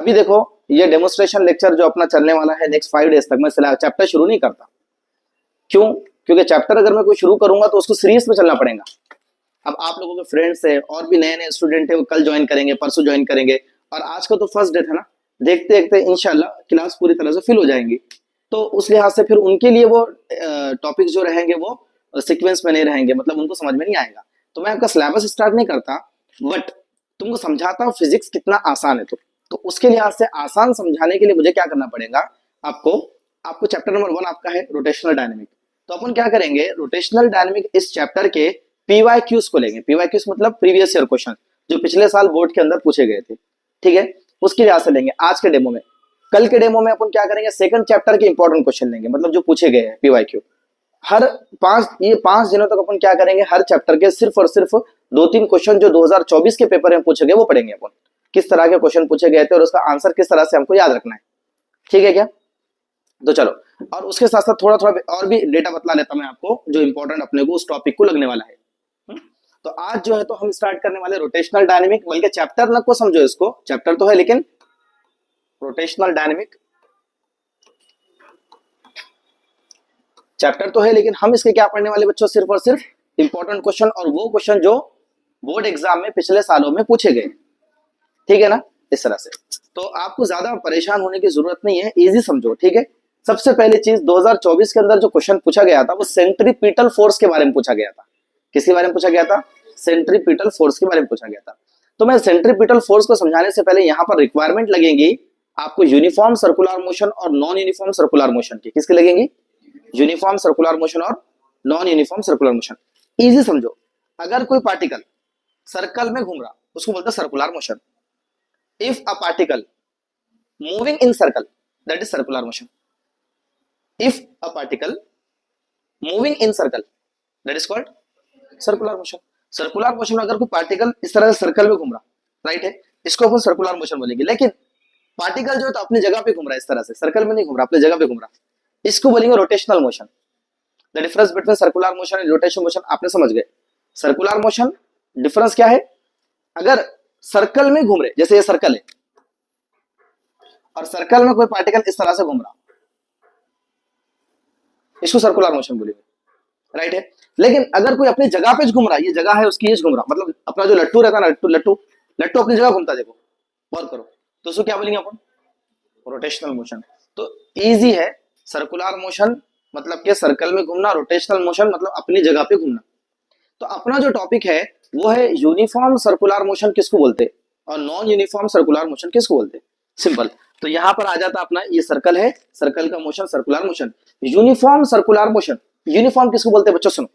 अभी देखो ये डेमोन्स्ट्रेशन लेक्चर जो अपना चलने वाला है नेक्स्ट 5 डेज तक, मैं चैप्टर शुरू नहीं करता। क्यों? क्योंकि चैप्टर अगर मैं कोई शुरू करूंगा तो उसको सीरीज में चलना पड़ेगा। अब आप लोगों के फ्रेंड्स है और भी नए नए स्टूडेंट है, वो कल ज्वाइन करेंगे, परसों ज्वाइन करेंगे, और आज का तो फर्स्ट डे था ना, देखते देखते इंशाल्लाह क्लास पूरी तरह से फिल हो जाएंगी। तो उस लिहाज से फिर उनके लिए वो टॉपिक जो रहेंगे वो सीक्वेंस में नहीं रहेंगे, मतलब उनको समझ में नहीं आएगा। तो मैं आपका सिलेबस स्टार्ट नहीं करता, बट तुमको समझाता हूँ फिजिक्स कितना आसान है। तो उसके लिहाज से आसान समझाने के लिए मुझे क्या करना पड़ेगा, आपको चैप्टर नंबर 1 आपका है रोटेशनल डायनेमिक। तो अपन क्या करेंगे, रोटेशनल डायनेमिक इस चैप्टर के पीवाईक्यूज को लेंगे। पीवाईक्यूज मतलब प्रीवियस ईयर क्वेश्चन, जो पिछले साल बोर्ड के अंदर पूछे गए थे, ठीक है, उसके लिहाज से लेंगे आज के डेमो में। कल के डेमो में अपन क्या करेंगे, सेकंड चैप्टर के इंपॉर्टेंट क्वेश्चन लेंगे, मतलब जो पूछे गए हैं पीवाईक्यू। हर 5 दिनों तक अपन क्या करेंगे, हर चैप्टर के सिर्फ और सिर्फ 2-3 क्वेश्चन जो 2024 के पेपर में पूछे गए वो पढ़ेंगे अपन, किस तरह के क्वेश्चन पूछे गए थे और उसका आंसर किस तरह से हमको याद रखना है, ठीक है क्या। तो चलो, और उसके साथ साथ थोड़ा थोड़ा और भी डेटा बतला लेता मैं आपको जो इंपॉर्टेंट अपने को उस टॉपिक को लगने वाला है। तो आज जो है तो हम स्टार्ट करने वाले रोटेशनल डायनेमिक, बल्कि चैप्टर न को समझो, इसको चैप्टर तो है लेकिन रोटेशनल डायनेमिक चैप्टर तो है, लेकिन हम इसके क्या पढ़ने वाले बच्चों, सिर्फ और सिर्फ इंपॉर्टेंट क्वेश्चन, और वो क्वेश्चन जो बोर्ड एग्जाम में पिछले सालों में पूछे गए, ठीक है ना, इस तरह से। तो आपको ज्यादा परेशान होने की जरूरत नहीं है, इजी समझो, ठीक है। सबसे पहली चीज 2024 के अंदर जो क्वेश्चन पूछा गया था वो सेंट्रीपिटल फोर्स के बारे में पूछा गया था। किसके बारे में पूछा गया था? सेंट्रीपिटल फोर्स के बारे में पूछा गया था। तो मैं सेंट्रीपिटल फोर्स को समझाने से पहले यहाँ पर रिक्वायरमेंट लगेगी आपको यूनिफॉर्म सर्कुलर मोशन और नॉन यूनिफॉर्म सर्कुलर मोशन की। किसकी लगेंगी? यूनिफॉर्म सर्कुलर मोशन और non uniform circular motion. Easy समझो, अगर कोई पार्टिकल सर्कल में घूम रहा उसको बोलते हैं circular motion. If a particle moving in circle that is circular motion. If a particle moving in circle that is called circular motion. Circular motion में अगर कोई पार्टिकल इस तरह से सर्कल में घूम रहा, राइट है, इसको अपन सर्कुलर मोशन बोलेंगे। लेकिन पार्टिकल जो है तो अपनी जगह पे घूम रहा है, इस तरह से सर्कल में नहीं घूम रहा, अपनी जगह पे घूम रहा, इसको बोलेंगे rotational motion. The difference between circular motion and rotational motion आपने समझ गए। सर्कुलर मोशन डिफरेंस क्या है, अगर सर्कल में घूम रहे, जैसे ये सर्कल है और सर्कल में कोई पार्टिकल इस तरह से घूम रहा, इसको सर्कुलर मोशन बोलेंगे, राइट है। लेकिन अगर कोई अपनी जगह पे घूम रहा, ये जगह है उसकी, ये घूम रहा, मतलब अपना जो लट्टू रहता है ना, लट्टू अपनी जगह घूमता, देखो गौर करो, तो उसको क्या बोलेंगे अपन? Rotational motion. तो इजी है, सर्कुलर मोशन मतलब के सर्कल में घूमना, रोटेशनल मोशन मतलब अपनी जगह पे घूमना। तो अपना जो टॉपिक है वो है यूनिफॉर्म सर्कुलर मोशन किसको बोलते हैं और नॉन यूनिफॉर्म सर्कुलर मोशन किसको बोलते हैं। सिंपल, तो यहां पर आ जाता अपना, ये सर्कल है, सर्कल का motion circular motion. Uniform circular motion, uniform किसको बोलते हैं बच्चों? सुनो,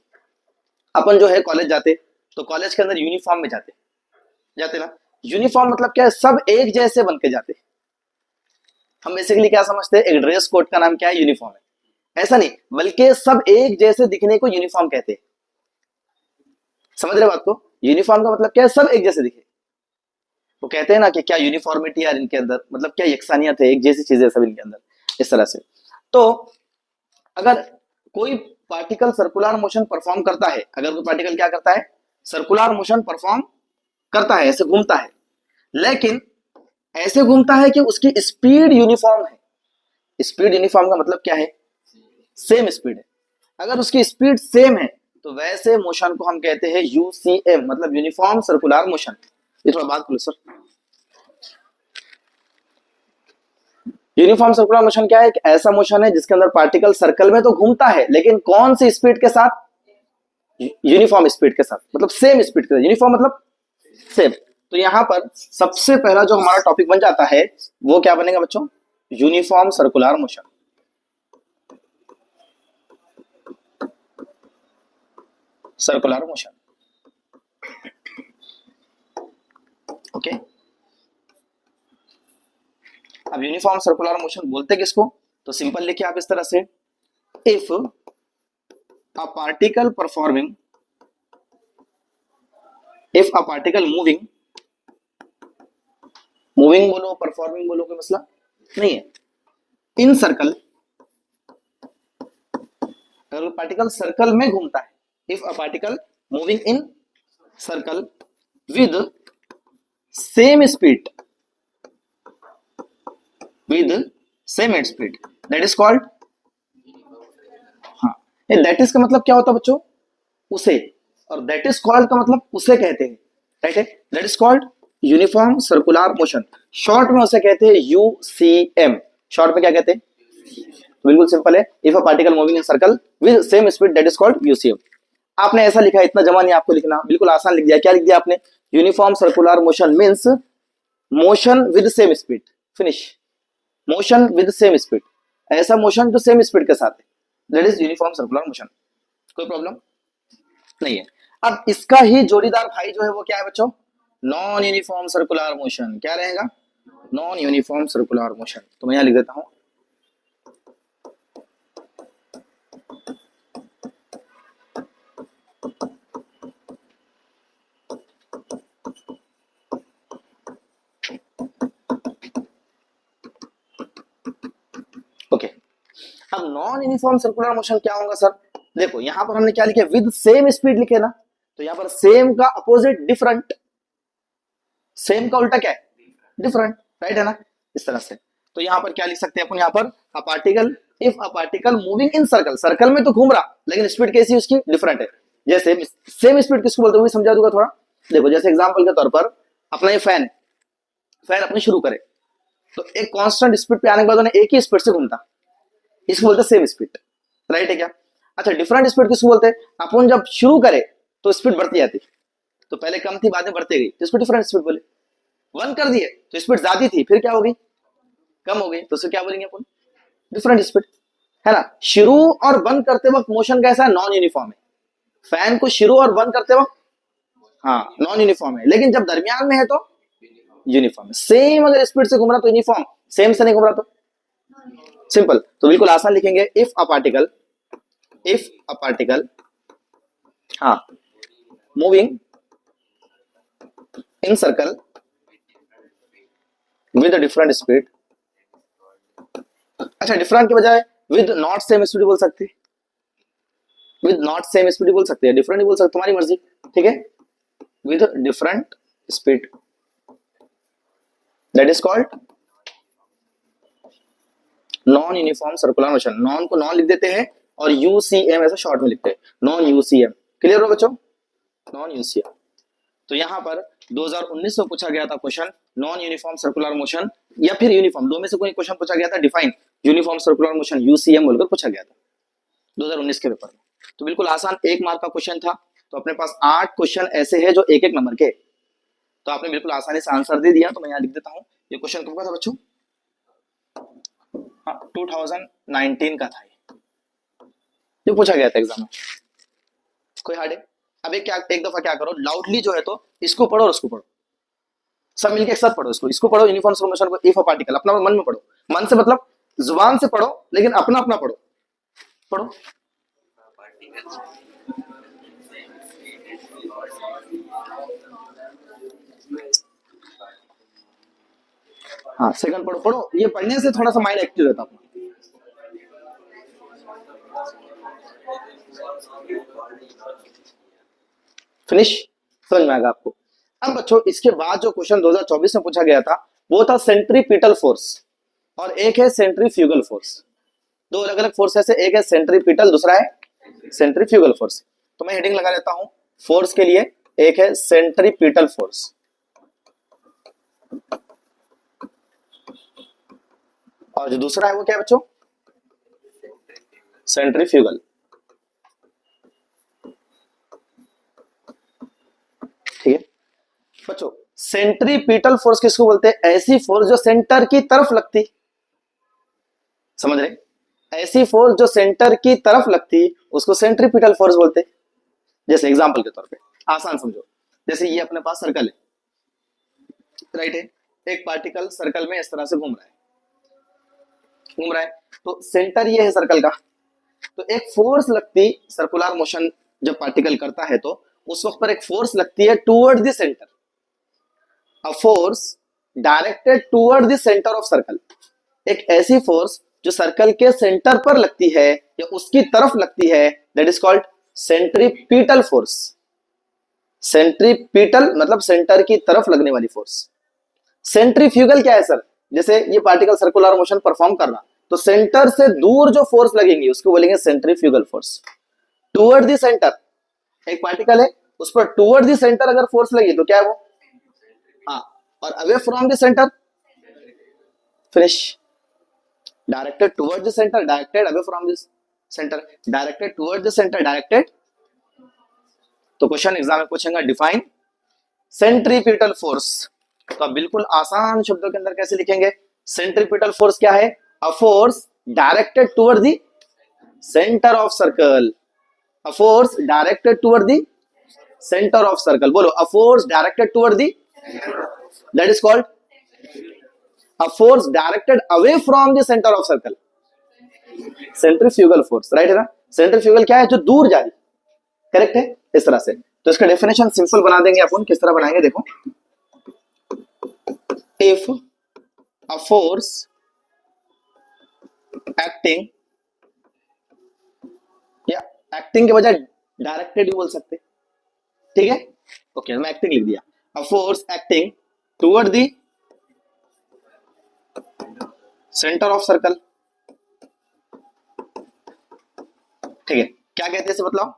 अपन जो है कॉलेज जाते तो कॉलेज के अंदर यूनिफॉर्म में जाते ना। यूनिफॉर्म मतलब क्या है? सब एक जैसे बन के जाते। हम बेसिकली क्या समझते हैं, एक ड्रेस कोड का नाम क्या है? यूनिफॉर्म है। ऐसा नहीं, बल्कि सब एक जैसे दिखने को यूनिफॉर्म कहते हैं। समझ रहे बात को? यूनिफॉर्म का मतलब क्या है? सब एक जैसे दिखे। वो कहते हैं ना कि क्या यूनिफॉर्मिटी यार इनके अंदर, मतलब क्या यकसानियत है, एक जैसी चीजें सब इनके अंदर, इस तरह से। तो अगर कोई पार्टिकल सर्कुलर मोशन परफॉर्म करता है, अगर कोई पार्टिकल क्या करता है? सर्कुलर मोशन परफॉर्म करता है, ऐसे घूमता है, लेकिन ऐसे घूमता है कि उसकी स्पीड यूनिफॉर्म है। स्पीड यूनिफॉर्म का मतलब क्या है? सेम स्पीड है। अगर उसकी स्पीड सेम है तो वैसे मोशन को हम कहते हैं यूसीएम, मतलब यूनिफॉर्म सर्कुलर मोशन। ये थोड़ा बात बोलो सर। यूनिफॉर्म सर्कुलर मोशन क्या है? एक ऐसा मोशन है जिसके अंदर पार्टिकल सर्कल में तो घूमता है, लेकिन कौन सी स्पीड के साथ? यूनिफॉर्म स्पीड के साथ, मतलब सेम स्पीड के साथ। यूनिफॉर्म मतलब सेम। तो यहां पर सबसे पहला जो हमारा टॉपिक बन जाता है वो क्या बनेगा बच्चों? Uniform circular motion. Circular motion, okay. अब यूनिफॉर्म सर्कुलर मोशन बोलते किसको? तो सिंपल लिखिए आप इस तरह से, if a particle performing, if a particle moving, moving बोलो परफॉर्मिंग बोलो कोई मसला नहीं है, इन सर्कल, अगर पार्टिकल सर्कल में घूमता है, if a particle moving in circle with same speed, with same speed that is called, हाँ, दैट इज का मतलब क्या होता है बच्चों, उसे, और दैट इज कॉल्ड का मतलब उसे कहते हैं, राइट है, that is called uniform circular motion, short में उसे कहते हैं यूसीएम, शॉर्ट में क्या कहते हैं, बिल्कुल सिंपल है, if a particle moving in circle with same speed that is called UCM. आपने ऐसा लिखा है, इतना जमा नहीं आपको लिखना, बिल्कुल आसान लिख दिया, क्या लिख दिया आपने, uniform circular motion means motion with same speed, finish, motion with same speed, ऐसा मोशन जो सेम स्पीड के साथ है, that is uniform circular motion, कोई प्रॉब्लम नहीं है। अब इसका ही जोड़ीदार भाई जो है वो क्या है बच्चों, नॉन यूनिफॉर्म सर्कुलर मोशन, क्या रहेगा, नॉन यूनिफॉर्म सर्कुलर मोशन, तो मैं यहां लिख देता हूं, ओके। अब नॉन यूनिफॉर्म सर्कुलर मोशन क्या होगा सर, देखो यहां पर हमने क्या लिखे, विद सेम स्पीड लिखे ना, तो यहां पर सेम का अपोजिट डिफरेंट, सेम का उल्टा क्या है, डिफरेंट, राइट है ना, इस तरह से। तो यहां पर क्या लिख सकते हैं अपन, यहां पर अ particle, if a particle moving in circle, circle में तो घूम रहा लेकिन स्पीड कैसी उसकी डिफरेंट है, जैसे सेम स्पीड किसको बोलते हैं वो भी समझा दूंगा थोड़ा, देखो जैसे एग्जांपल के तौर पर अपना ये फैन, फैन अपने शुरू करे तो एक कांस्टेंट स्पीड पे आने के बाद उन्हें एक ही स्पीड से घूमता, इसको बोलते हैं सेम स्पीड, राइट है क्या। अच्छा डिफरेंट स्पीड किसको बोलते हैं, अपन जब शुरू करे तो स्पीड बढ़ती जाती, तो पहले कम थी बाद में बढ़ती गई तो इसको डिफरेंट स्पीड बोले, वन कर दिए तो स्पीड ज्यादा थी फिर क्या हो गई, कम हो गई, तो उसे क्या बोलेंगे अपन, डिफरेंट स्पीड, है ना। शुरू और बंद करते वक्त मोशन कैसा है, नॉन यूनिफॉर्म है, फैन को शुरू और बंद करते वक्त, हाँ नॉन यूनिफॉर्म है, लेकिन जब दरमियान में है तो यूनिफॉर्म है, सेम अगर स्पीड से घूम रहा तो यूनिफॉर्म, सेम से नहीं घूम रहा तो सिंपल, तो बिल्कुल आसान लिखेंगे, if a particle, if a particle, हाँ, moving in circle with a different speed, अच्छा डिफरेंट के बजाय विद नॉट सेम स्पीड बोल सकते हैं, विद नॉट सेम स्पीड बोल सकते हैं, डिफरेंट बोल सकते, तुम्हारी मर्जी, ठीक है, with different speed that is called non uniform circular motion, non को नॉन लिख देते हैं और यूसीएम ऐसा शॉर्ट में लिखते हैं, नॉन यूसीएम, क्लियर हो बच्चों, नॉन यूसीएम। तो यहां पर 2019 में पूछा गया था question non uniform circular motion या फिर यूनिफॉर्म, दो में से कोई क्वेश्चन पूछा गया था, define uniform circular motion UCM बोलकर पूछा गया था 2019 के पेपर में, तो बिल्कुल आसान 1 मार्क का क्वेश्चन था। तो अपने पास 8 क्वेश्चन ऐसे हैं जो 1-1 नंबर के, तो आपने बिल्कुल आसानी से आंसर दे दिया, तो मैं यहाँ लिख देता हूँ, ये क्वेश्चन कब का था बच्चों, हाँ 2019 का था ये पूछा गया था एग्जाम में, कोई हार्ड है। अब एक दफा क्या करो, लाउडली जो है तो इसको पढ़ो और उसको पढ़ो, सब मिलके एक साथ पढ़ो, इसको पढ़ो, यूनिफॉर्म सर्कुलेशन को, इफ अ पार्टिकल, अपना मन में पढ़ो, मन से मतलब जुबान से पढ़ो लेकिन अपना अपना पढ़ो, पढ़ो, हाँ सेकंड पढ़ो, पढ़ो, ये पढ़ने से थोड़ा सा माइंड एक्टिव रहता अपना, फिनिश, समझ में आएगा आपको। अब बच्चों इसके बाद जो क्वेश्चन 2024 में पूछा गया था वो था सेंट्रीपिटल फोर्स और एक है सेंट्रीफ्यूगल फोर्स, दो अलग अलग फोर्स है, एक है सेंट्रीपिटल दूसरा है सेंट्रीफ्यूगल फोर्स, तो मैं हेडिंग लगा देता हूं फोर्स के लिए, एक है सेंट्रीपिटल फोर्स और जो दूसरा है वो क्या है बच्चों, सेंट्रीफ्यूगल, ठीक है बच्चों। सेंट्रीपिटल फोर्स किसको बोलते हैं, ऐसी फोर्स जो सेंटर की तरफ लगती, समझ रहे, ऐसी फोर्स जो सेंटर की तरफ लगती उसको सेंट्रीपिटल फोर्स बोलते हैं। जैसे एग्जांपल के तौर पे आसान समझो, जैसे ये अपने पास सर्कल है, राइट है, एक पार्टिकल सर्कल में इस तरह से घूम रहा है, तो सेंटर ये है सर्कल का, तो एक फोर्स लगती सर्कुलर मोशन जब पार्टिकल करता है तो उस वक्त पर एक फोर्स लगती है toward the centre, a force directed toward the centre of circle, एक ऐसी फोर्स जो सर्कल के सेंटर पर लगती है या उसकी तरफ लगती है, that is called centripetal force, centripetal मतलब सेंटर की तरफ लगने वाली फोर्स। सेंट्रीफ्यूगल क्या है सर, जैसे ये पार्टिकल सर्कुलर मोशन परफॉर्म कर रहा, तो सेंटर से दूर जो फोर्स लगेंगी उसको बोलेंगे centrifugal force. Toward the centre, एक पार्टिकल है उस पर टुवर्ड द सेंटर अगर फोर्स लगी तो क्या है वो, हाँ, और away from the centre, finish. Directed toward the centre, directed away from the centre, directed toward the centre, directed. तो क्वेश्चन एग्जाम में पूछेगा डिफाइन सेंट्रीपिटल फोर्स, तो आप बिल्कुल आसान शब्दों के अंदर कैसे लिखेंगे, सेंट्रीपिटल फोर्स क्या है, a force directed toward the centre of circle, a force directed toward the centre of circle, बोलो a force directed toward the, that is called a force directed away from the centre of circle, centrifugal force, right है ना। Centrifugal क्या है, जो दूर जा रही, correct है, इस तरह से। तो इसका डेफिनेशन सिंपल बना देंगे अपन, किस तरह बनाएंगे देखो, इफ अ फोर्स एक्टिंग, या एक्टिंग के बजाय डायरेक्टेड भी बोल सकते, ठीक है, ओके मैं एक्टिंग लिख दिया, a force acting toward the centre of circle, ठीक है, क्या कहते हैं इसे बतलाओ,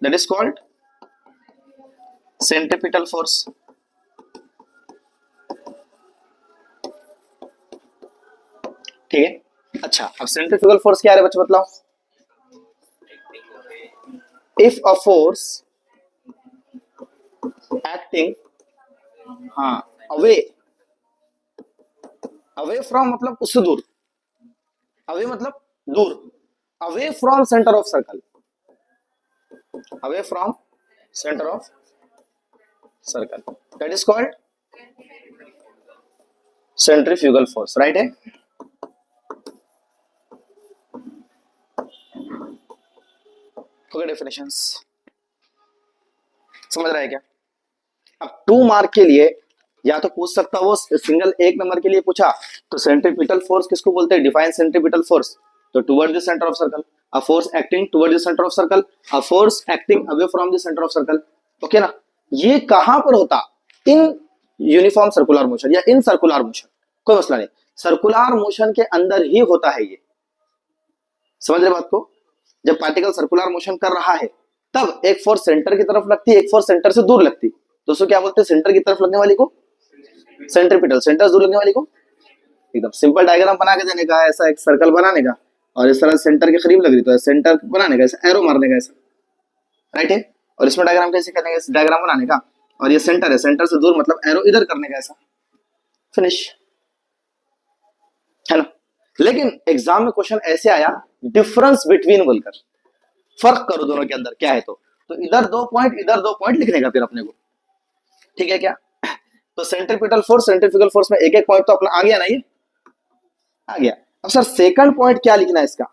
that is called centripetal force. ठीक है, अच्छा अब सेंट्रीफ्यूगल फोर्स क्या है बच्चे बतलाओ, इफ अ फोर्स एक्टिंग, हाँ अवे, अवे फ्रॉम मतलब उससे दूर, अवे मतलब दूर, away from centre of circle, away from centre of circle, that is called centrifugal force, right है। ओके, डेफिनेशंस समझ रहा है क्या। अब 2 मार्क के लिए या तो पूछ सकता वो सिंगल 1 नंबर के लिए पूछा तो सेंट्रीपिटल फोर्स किसको बोलते हैं, डिफाइन सेंट्रीपिटल फोर्स, तो toward the centre of circle, a force acting toward the centre of circle, a force acting away from the centre of circle, okay ना। ये कहां पर होता, इन यूनिफॉर्म सर्कुलर मोशन या इन सर्कुलर मोशन, कोई मसला नहीं, सर्कुलर मोशन के अंदर ही होता है ये, समझ रहे बात को। जब पार्टिकल सर्कुलर मोशन कर रहा है तब एक फोर्स सेंटर की तरफ लगती है, एक फोर्स सेंटर से दूर लगती, दोस्तों क्या बोलते हैं, सेंटर की तरफ लगने वाली को सेंट्रीपिटल, सेंटर से दूर लगने वाली को, एकदम सिंपल डायग्राम बना के देने का, ऐसा एक सर्कल बनाने का और इस तरह सेंटर के करीब लग रही तो सेंटर बनाने का, ऐसा एरो मारने का, ऐसा राइट है। और इसमें डायग्राम कैसे करने का, डायग्राम बनाने का, और ये सेंटर है, सेंटर से दूर मतलब एरो इधर करने का, ऐसा फिनिश, है ना। लेकिन एग्जाम में क्वेश्चन ऐसे आया डिफरेंस बिटवीन बोलकर, फर्क करो दोनों के अंदर क्या है, तो इधर 2 पॉइंट इधर 2 पॉइंट लिखने का फिर अपने को, ठीक है क्या। तो सेंट्रीपिटल फोर्स सेंट्रीफ्यूगल फोर्स में एक एक पॉइंट तो अपना आ गया ना, ये आ गया। अब सर सेकंड पॉइंट क्या लिखना है इसका,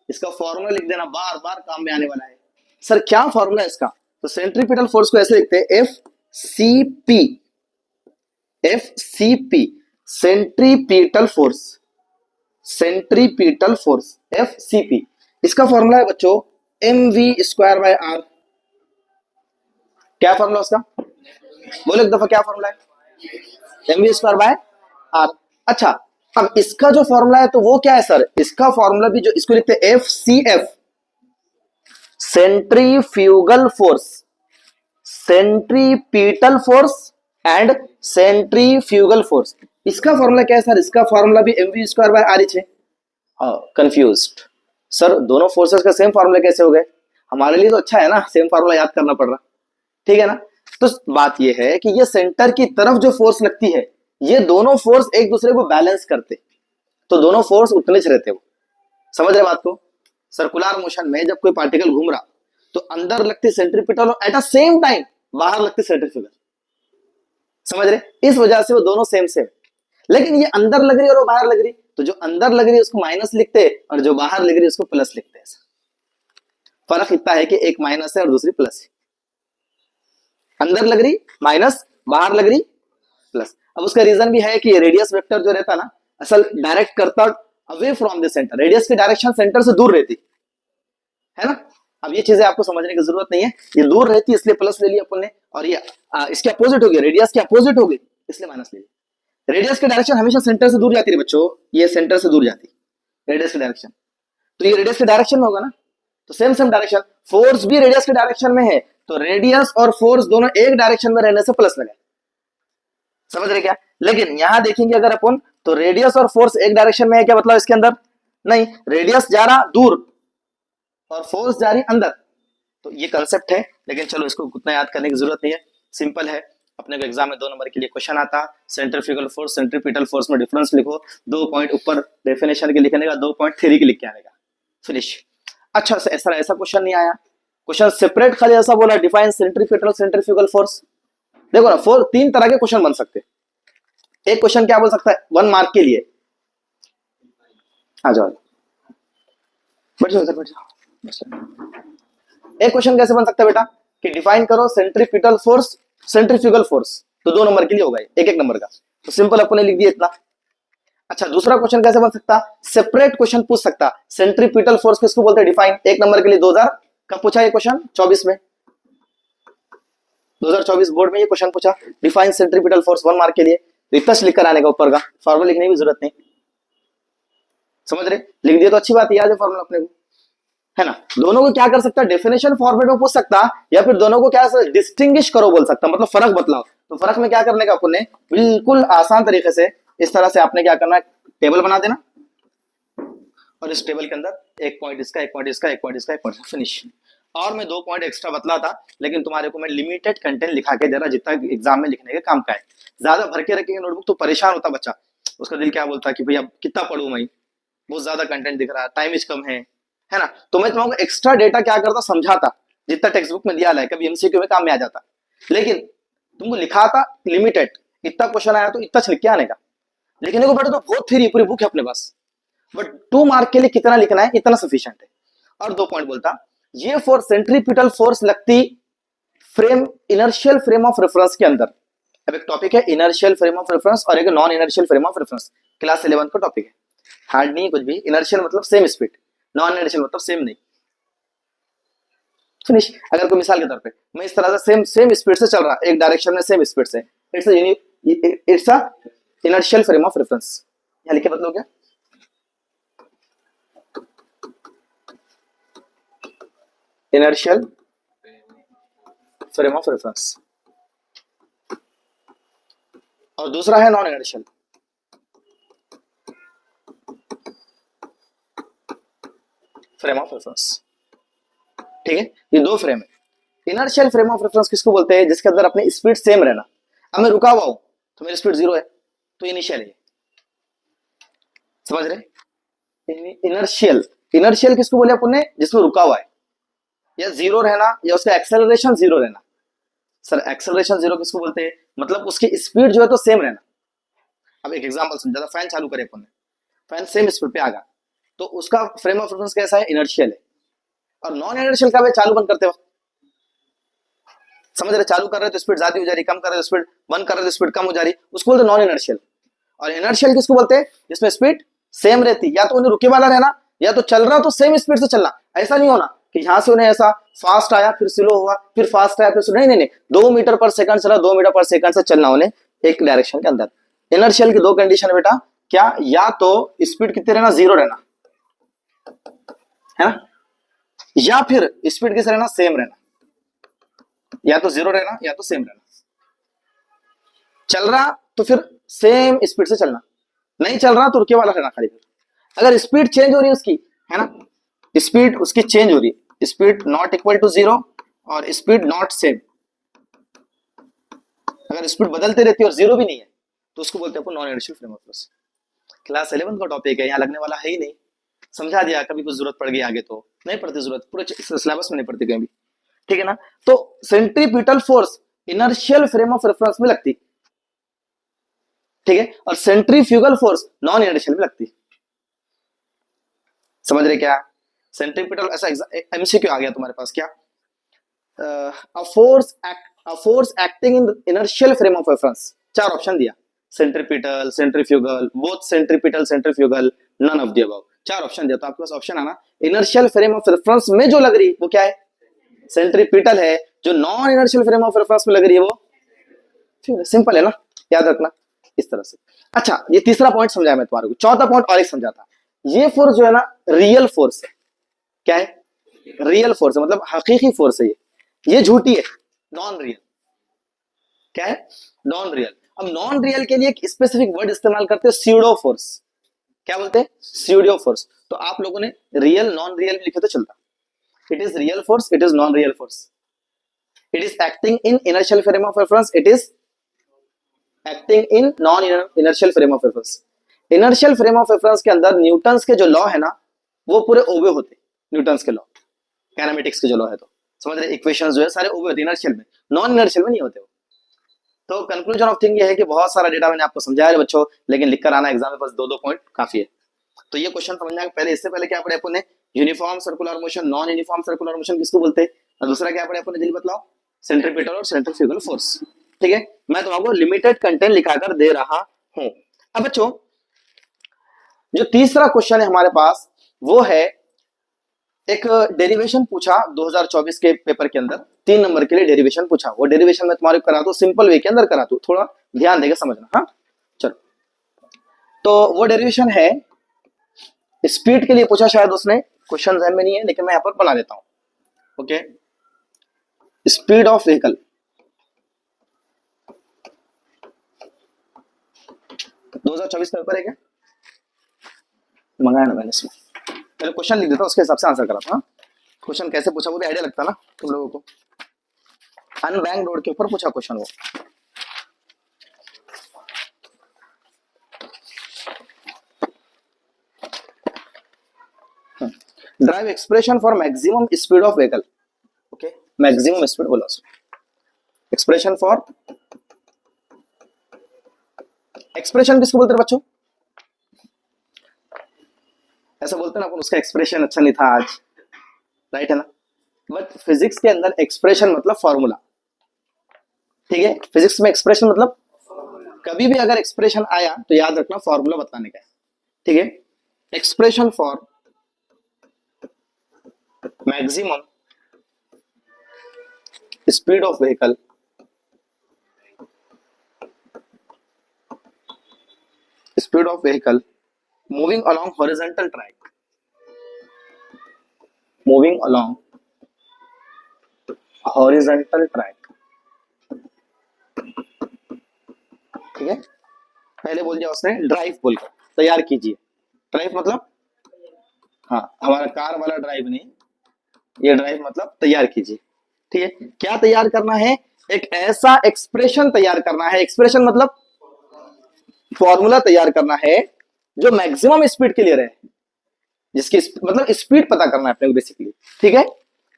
इसका फॉर्मूला लिख देना, बार बार काम में आने वाला है। सर क्या फॉर्मूला है इसका, तो सेंट्रीपिटल फोर्स को ऐसे लिखते हैं F C P, F C P centripetal force, centripetal force F C P, इसका फॉर्मूला है बच्चों m we square by r. क्या फॉर्मूला उसका, बोलो एक दफा क्या फॉर्मूला है, m we square by r. अच्छा अब इसका जो फॉर्मूला है तो वो क्या है सर, इसका फॉर्मूला भी जो इसको लिखते हैं F C F, centrifugal force, centripetal force and centrifugal force, इसका फॉर्मूला क्या है सर, इसका फॉर्मूला भी M we square by R ही है। कंफ्यूज्ड सर, दोनों फोर्सेस का सेम फॉर्मूला कैसे हो गए, हमारे लिए तो अच्छा है ना, सेम फॉर्मूला याद करना पड़ रहा, ठीक है ना। तो बात यह है कि ये सेंटर की तरफ जो फोर्स लगती है, ये दोनों फोर्स एक दूसरे को बैलेंस करते, तो दोनों फोर्स उतने ही रहते, वो समझ रहे बात को। सर्कुलर मोशन में जब कोई पार्टिकल घूम रहा तो अंदर लगती सेंट्रीपिटल और एट अ सेम टाइम बाहर लगती सेंट्रीफ्यूगल, समझ रहे, इस वजह से वो दोनों सेम सेम। लेकिन ये अंदर लग रही है और वो बाहर लग रही, तो जो अंदर लग रही है उसको माइनस लिखते और जो बाहर लग रही है उसको प्लस लिखते हैं। फर्क इतना है कि एक माइनस है और दूसरी प्लस है, अंदर लग रही माइनस, बाहर लग रही प्लस। अब उसका रीजन भी है कि रेडियस वेक्टर जो रहता ना, असल डायरेक्ट करता away from the centre, radius की डायरेक्शन सेंटर से दूर रहती है ना। अब ये चीजें आपको समझने की जरूरत नहीं है, ये दूर रहती इसलिए प्लस ले लिया अपन ने, और ये इसके अपोजिट हो गया, रेडियस के अपोजिट हो गई इसलिए माइनस ले लिया। रेडियस की डायरेक्शन हमेशा सेंटर से दूर जाती है बच्चों, ये सेंटर से दूर जाती रेडियस की डायरेक्शन, तो ये रेडियस के डायरेक्शन में होगा ना, तो सेम सेम डायरेक्शन। फोर्स भी रेडियस के डायरेक्शन में है, तो रेडियस और फोर्स दोनों एक डायरेक्शन में रहने से प्लस लगे, समझ रहे क्या। लेकिन यहां देखेंगे अगर अपन, तो रेडियस और फोर्स एक डायरेक्शन में है, क्या मतलब इसके अंदर नहीं, रेडियस जा रहा दूर और फोर्स जा रही अंदर, तो ये कंसेप्ट है। लेकिन चलो इसको उतना याद करने की जरूरत नहीं है, सिंपल है। अपने को एग्जाम में 2 नंबर के लिए क्वेश्चन आता, सेंट्रीफ्यूगल फोर्स सेंट्रीपिटल फोर्स में डिफरेंस लिखो, 2 पॉइंट ऊपर डेफिनेशन के लिखने का, 2 पॉइंट थ्योरी के लिख के आने का, फिनिश। अच्छा ऐसा क्वेश्चन नहीं आया, क्वेश्चन सेपरेट खाली ऐसा बोला, डिफाइन सेंट्रीपिटल सेंट्रीफ्यूगल फोर्स। देखो ना, 3 तरह के क्वेश्चन बन सकते हैं। एक क्वेश्चन क्या बोल सकता है 1 मार्क के लिए, आ जाओ बैठ जाओ बैठ जाओ। एक क्वेश्चन कैसे बन सकता है बेटा कि डिफाइन करो सेंट्रीपिटल फोर्स सेंट्रीफ्यूगल फोर्स, तो 2 नंबर के लिए होगा, एक नंबर का, तो सिंपल अपने लिख दिया इतना। अच्छा दूसरा क्वेश्चन कैसे बन सकता, सेपरेट क्वेश्चन पूछ सकता, सेंट्रीपिटल फोर्स किसको बोलते हैं डिफाइन, 1 नंबर के लिए 2000 का पूछा ये क्वेश्चन, 24 में 2024 बोर्ड में ये क्वेश्चन पूछा, डिफाइन सेंट्रीपिटल फोर्स 1 मार्क के लिए, तो इतना लिख कर आने का, ऊपर का फॉर्मूला लिखने की जरूरत नहीं, समझ रहे, लिख दिया तो अच्छी बात, याद है फॉर्मूला अपने को, है ना। दोनों को क्या कर सकता, डेफिनेशन फॉर्मेट में पूछ सकता, या फिर दोनों को क्या डिस्टिंग्विश करो बोल सकता, मतलब फर्क बतलाओ। तो फर्क में क्या करने का अपन ने, बिल्कुल आसान तरीके से इस तरह से आपने क्या करना है, टेबल बना देना, और इस टेबल के अंदर 1 पॉइंट इसका 1 पॉइंट इसका 1 पॉइंट इसका 1 पॉइंट फिनिश। और मैं 2 पॉइंट एक्स्ट्रा बतला था, लेकिन तुम्हारे को मैं लिमिटेड कंटेंट लिखा के दे रहा, जितना एग्जाम में लिखने के काम का है। ज्यादा भर के रखेंगे नोटबुक तो परेशान होता बच्चा, उसका दिल क्या बोलता कि भैया कितना पढ़ूं मैं, बहुत ज्यादा कंटेंट दिख रहा है, टाइम इज कम है ना। तो मैं तुम्हारा एक्स्ट्रा डेटा क्या करता, समझाता, जितना टेक्स्ट बुक में दिया है, कभी एमसीक्यू में काम में आ जाता, लेकिन तुमको लिखा था लिमिटेड, इतना क्वेश्चन आया तो इतना लिख के आने का। लिखने को बैठो तो बहुत थ्योरी पूरी बुक है अपने पास, बट 2 मार्क के लिए कितना लिखना है इतना सफिशिएंट है। और 2 पॉइंट बोलता, ये फोर्स सेंट्रीपिटल फोर्स लगती frame inertial frame of reference के अंदर। अब एक टॉपिक है इनर्शियल फ्रेम ऑफ रेफरेंस और एक non inertial frame of reference, class 11 का टॉपिक है, हार्ड नहीं कुछ भी। इनर्शियल मतलब सेम स्पीड, नॉन इनर्शियल मतलब सेम नहीं, फिनिश। अगर कोई मिसाल के तौर पे मैं इस तरह से सेम स्पीड से चल रहा, एक डायरेक्शन में सेम स्पीड से, it's a inertial frame of reference, यहां लिखे बदलो क्या, इनर्शियल फ्रेम ऑफ रेफरेंस। और दूसरा है non inertial, frame of reference, ठीक है। ये 2 फ्रेम है। इनर्शियल फ्रेम ऑफ रेफरेंस किसको बोलते हैं, जिसके अंदर अपनी स्पीड सेम रहना। अब मैं रुका हुआ हूं तो मेरी स्पीड 0 है, तो इनिशियल है, समझ रहे। इनर्शियल, इनर्शियल किसको बोले अपन ने, जिसमें रुका हुआ है, या 0 रहना या उसका एक्सेलरेशन 0 रहना। सर एक्सेलरेशन 0 किसको बोलते हैं, मतलब उसकी स्पीड जो है तो सेम रहना। अब एक एग्जांपल समझा, फैन चालू करे अपन ने, फैन सेम स्पीड पे आ गया, तो उसका फ्रेम ऑफ रेफरेंस कैसा है, इनर्शियल है। और नॉन इनर्शियल का वे चालू बंद करते वक्त, समझ रहे, चालू कर रहे तो स्पीड ज्यादा हो जा रही, कम कर रहे तो स्पीड, बंद कर रहे तो स्पीड कम हो जा रही, उसको बोलते नॉन इनर्शियल। और इनर्शियल किसको बोलते हैं, जिसमें स्पीड सेम रहती, या तो उन्हें रुके वाला रहना, या तो चल रहा तो सेम स्पीड से चलना। ऐसा नहीं होना कि यहां से उन्हें ऐसा फास्ट आया फिर स्लो हुआ फिर फास्ट आया फिर स्लो, नहीं नहीं नहीं, 2 मीटर पर सेकंड चला, 2 मीटर पर सेकंड से चलना उन्हें एक डायरेक्शन के अंदर। इनर्शियल की 2 कंडीशन है बेटा, क्या, या तो स्पीड कितने रहना, 0 रहना, है ना, या फिर स्पीड किस रहना, सेम रहना, या तो 0 रहना या तो सेम रहना। चल रहा तो फिर सेम स्पीड से चलना, नहीं चल रहा तो रुके वाला रहना खाली। अगर स्पीड चेंज हो रही है उसकी, है ना, स्पीड उसकी चेंज हो रही है, स्पीड नॉट इक्वल टू 0 और स्पीड नॉट सेम, अगर स्पीड बदलते रहती है और 0 भी नहीं है, तो उसको बोलते हैं non inertial frame of reference. Class 11 का टॉपिक है, यहाँ लगने वाला है ही नहीं, समझा दिया, कभी कुछ जरूरत पड़ गई आगे तो नहीं पड़ती जरूरत, पूरे सिलेबस में नहीं पड़ती कहीं भी, ठीक है ना। तो centripetal force inertial frame of reference में लगती, ठीक है, और सेंट्रीफ्यूगल फोर्स नॉन इनर्शियल में लगती, समझ रहे क्या। सेंट्रीपिटल ऐसा एमसीक्यू आ गया तुम्हारे पास, क्या, a force acting in inertial frame of reference, 4 option दिया, centripetal, centrifugal, both centripetal centrifugal, none of the above, 4 option दिया, तो आपके पास ऑप्शन आना इनर्शियल फ्रेम ऑफ रेफरेंस में जो लग रही वो क्या है, सेंट्रीपिटल है, जो non inertial frame of reference में लग रही है वो, सिंपल है ना, याद रखना इस तरह से। अच्छा, ये तीसरा पॉइंट समझाया मैं तुम्हारे को। चौथा पॉइंट और एक समझाता। ये फोर्स जो है ना, रियल फोर्स है। क्या है? रियल फोर्स है, मतलब हकीकी फोर्स है ये झूठी है, नॉन रियल। क्या है? Non real. अब नॉन रियल के लिए एक स्पेसिफिक वर्ड इस्तेमाल करते हैं, स्यूडो फोर्स। क्या बोलते हैं? Pseudo force. तो आप लोगों ने रियल नॉन रियल लिखे तो चलता। It is real force, it is non real force. It is acting in inertial frame of reference, it is acting in non inertial frame of reference. Inertial frame of reference के अंदर Newton's के जो law है ना, वो पूरे ओबे होते। न्यूटन्स के लॉ, काइनेमेटिक्स के जो लॉ है, तो समझ रहे, इक्वेशंस जो है सारे ओबे होते इनर्शियल में, नॉन इनर्शियल में नहीं होते वो। तो कंक्लूजन ऑफ थिंग ये है कि बहुत सारा डेटा मैंने आपको समझाया बच्चों, लेकिन लिखकर आना एग्जाम में बस 2-2 पॉइंट काफी है। तो ये क्वेश्चन समझना पहले, इससे पहले क्या पढ़े अपन ने? Uniform circular motion, non uniform circular motion किसको बोलते हैं, और दूसरा क्या पढ़े अपन ने, जल्दी बतलाओ। सेंट्रीपिटल और सेंट्रीफ्यूगल फोर्स। ठीक है, मैं तुमको लिमिटेड कंटेंट लिखाकर दे रहा हूं। अब बच्चों, जो तीसरा क्वेश्चन है हमारे पास, वो है एक डेरिवेशन पूछा 2024 के पेपर के अंदर, 3 नंबर के लिए डेरिवेशन पूछा। वो डेरिवेशन मैं तुम्हारे करा दूं, सिंपल वे के अंदर करा दूं, थोड़ा ध्यान देकर समझना। हाँ चलो, तो वो डेरिवेशन है, स्पीड के लिए पूछा, शायद उसने क्वेश्चन ध्यान में नहीं है, लेकिन मैं यहां पर बना देता हूं। ओके, स्पीड ऑफ व्हीकल, 2024 का पेपर है क्या? मंगाया ना मैंने इसमें, पहले क्वेश्चन लिख देता हूं, उसके हिसाब से आंसर कराता हूं। क्वेश्चन कैसे पूछा वो भी आइडिया लगता ना तुम लोगों को। अनबैंक रोड के ऊपर पूछा क्वेश्चन वो। Drive expression for maximum speed of vehicle. Okay, maximum speed बोला उसमें, एक्सप्रेशन फॉर, एक्सप्रेशन किसको बोलते हैं बच्चों? ऐसा बोलते हैं ना अपन, उसका एक्सप्रेशन अच्छा नहीं था आज, राइट है ना। बट फिजिक्स के अंदर एक्सप्रेशन मतलब फॉर्मूला। ठीक है, फिजिक्स में एक्सप्रेशन मतलब, कभी भी अगर एक्सप्रेशन आया तो याद रखना फॉर्मूला बताने का है। ठीक है, expression for maximum speed of vehicle moving along horizontal track, moving along horizontal track। ठीक है, पहले बोल दिया उसने ड्राइव बोलकर, तैयार कीजिए। ड्राइव मतलब, हाँ हमारा कार वाला ड्राइव नहीं, ये ड्राइव मतलब तैयार कीजिए। ठीक है, क्या तैयार करना है? एक ऐसा एक्सप्रेशन तैयार करना है, एक्सप्रेशन मतलब फॉर्मूला तैयार करना है जो मैक्सिमम स्पीड के लिए रहे, जिसकी मतलब स्पीड पता करना है अपने को बेसिकली। ठीक है,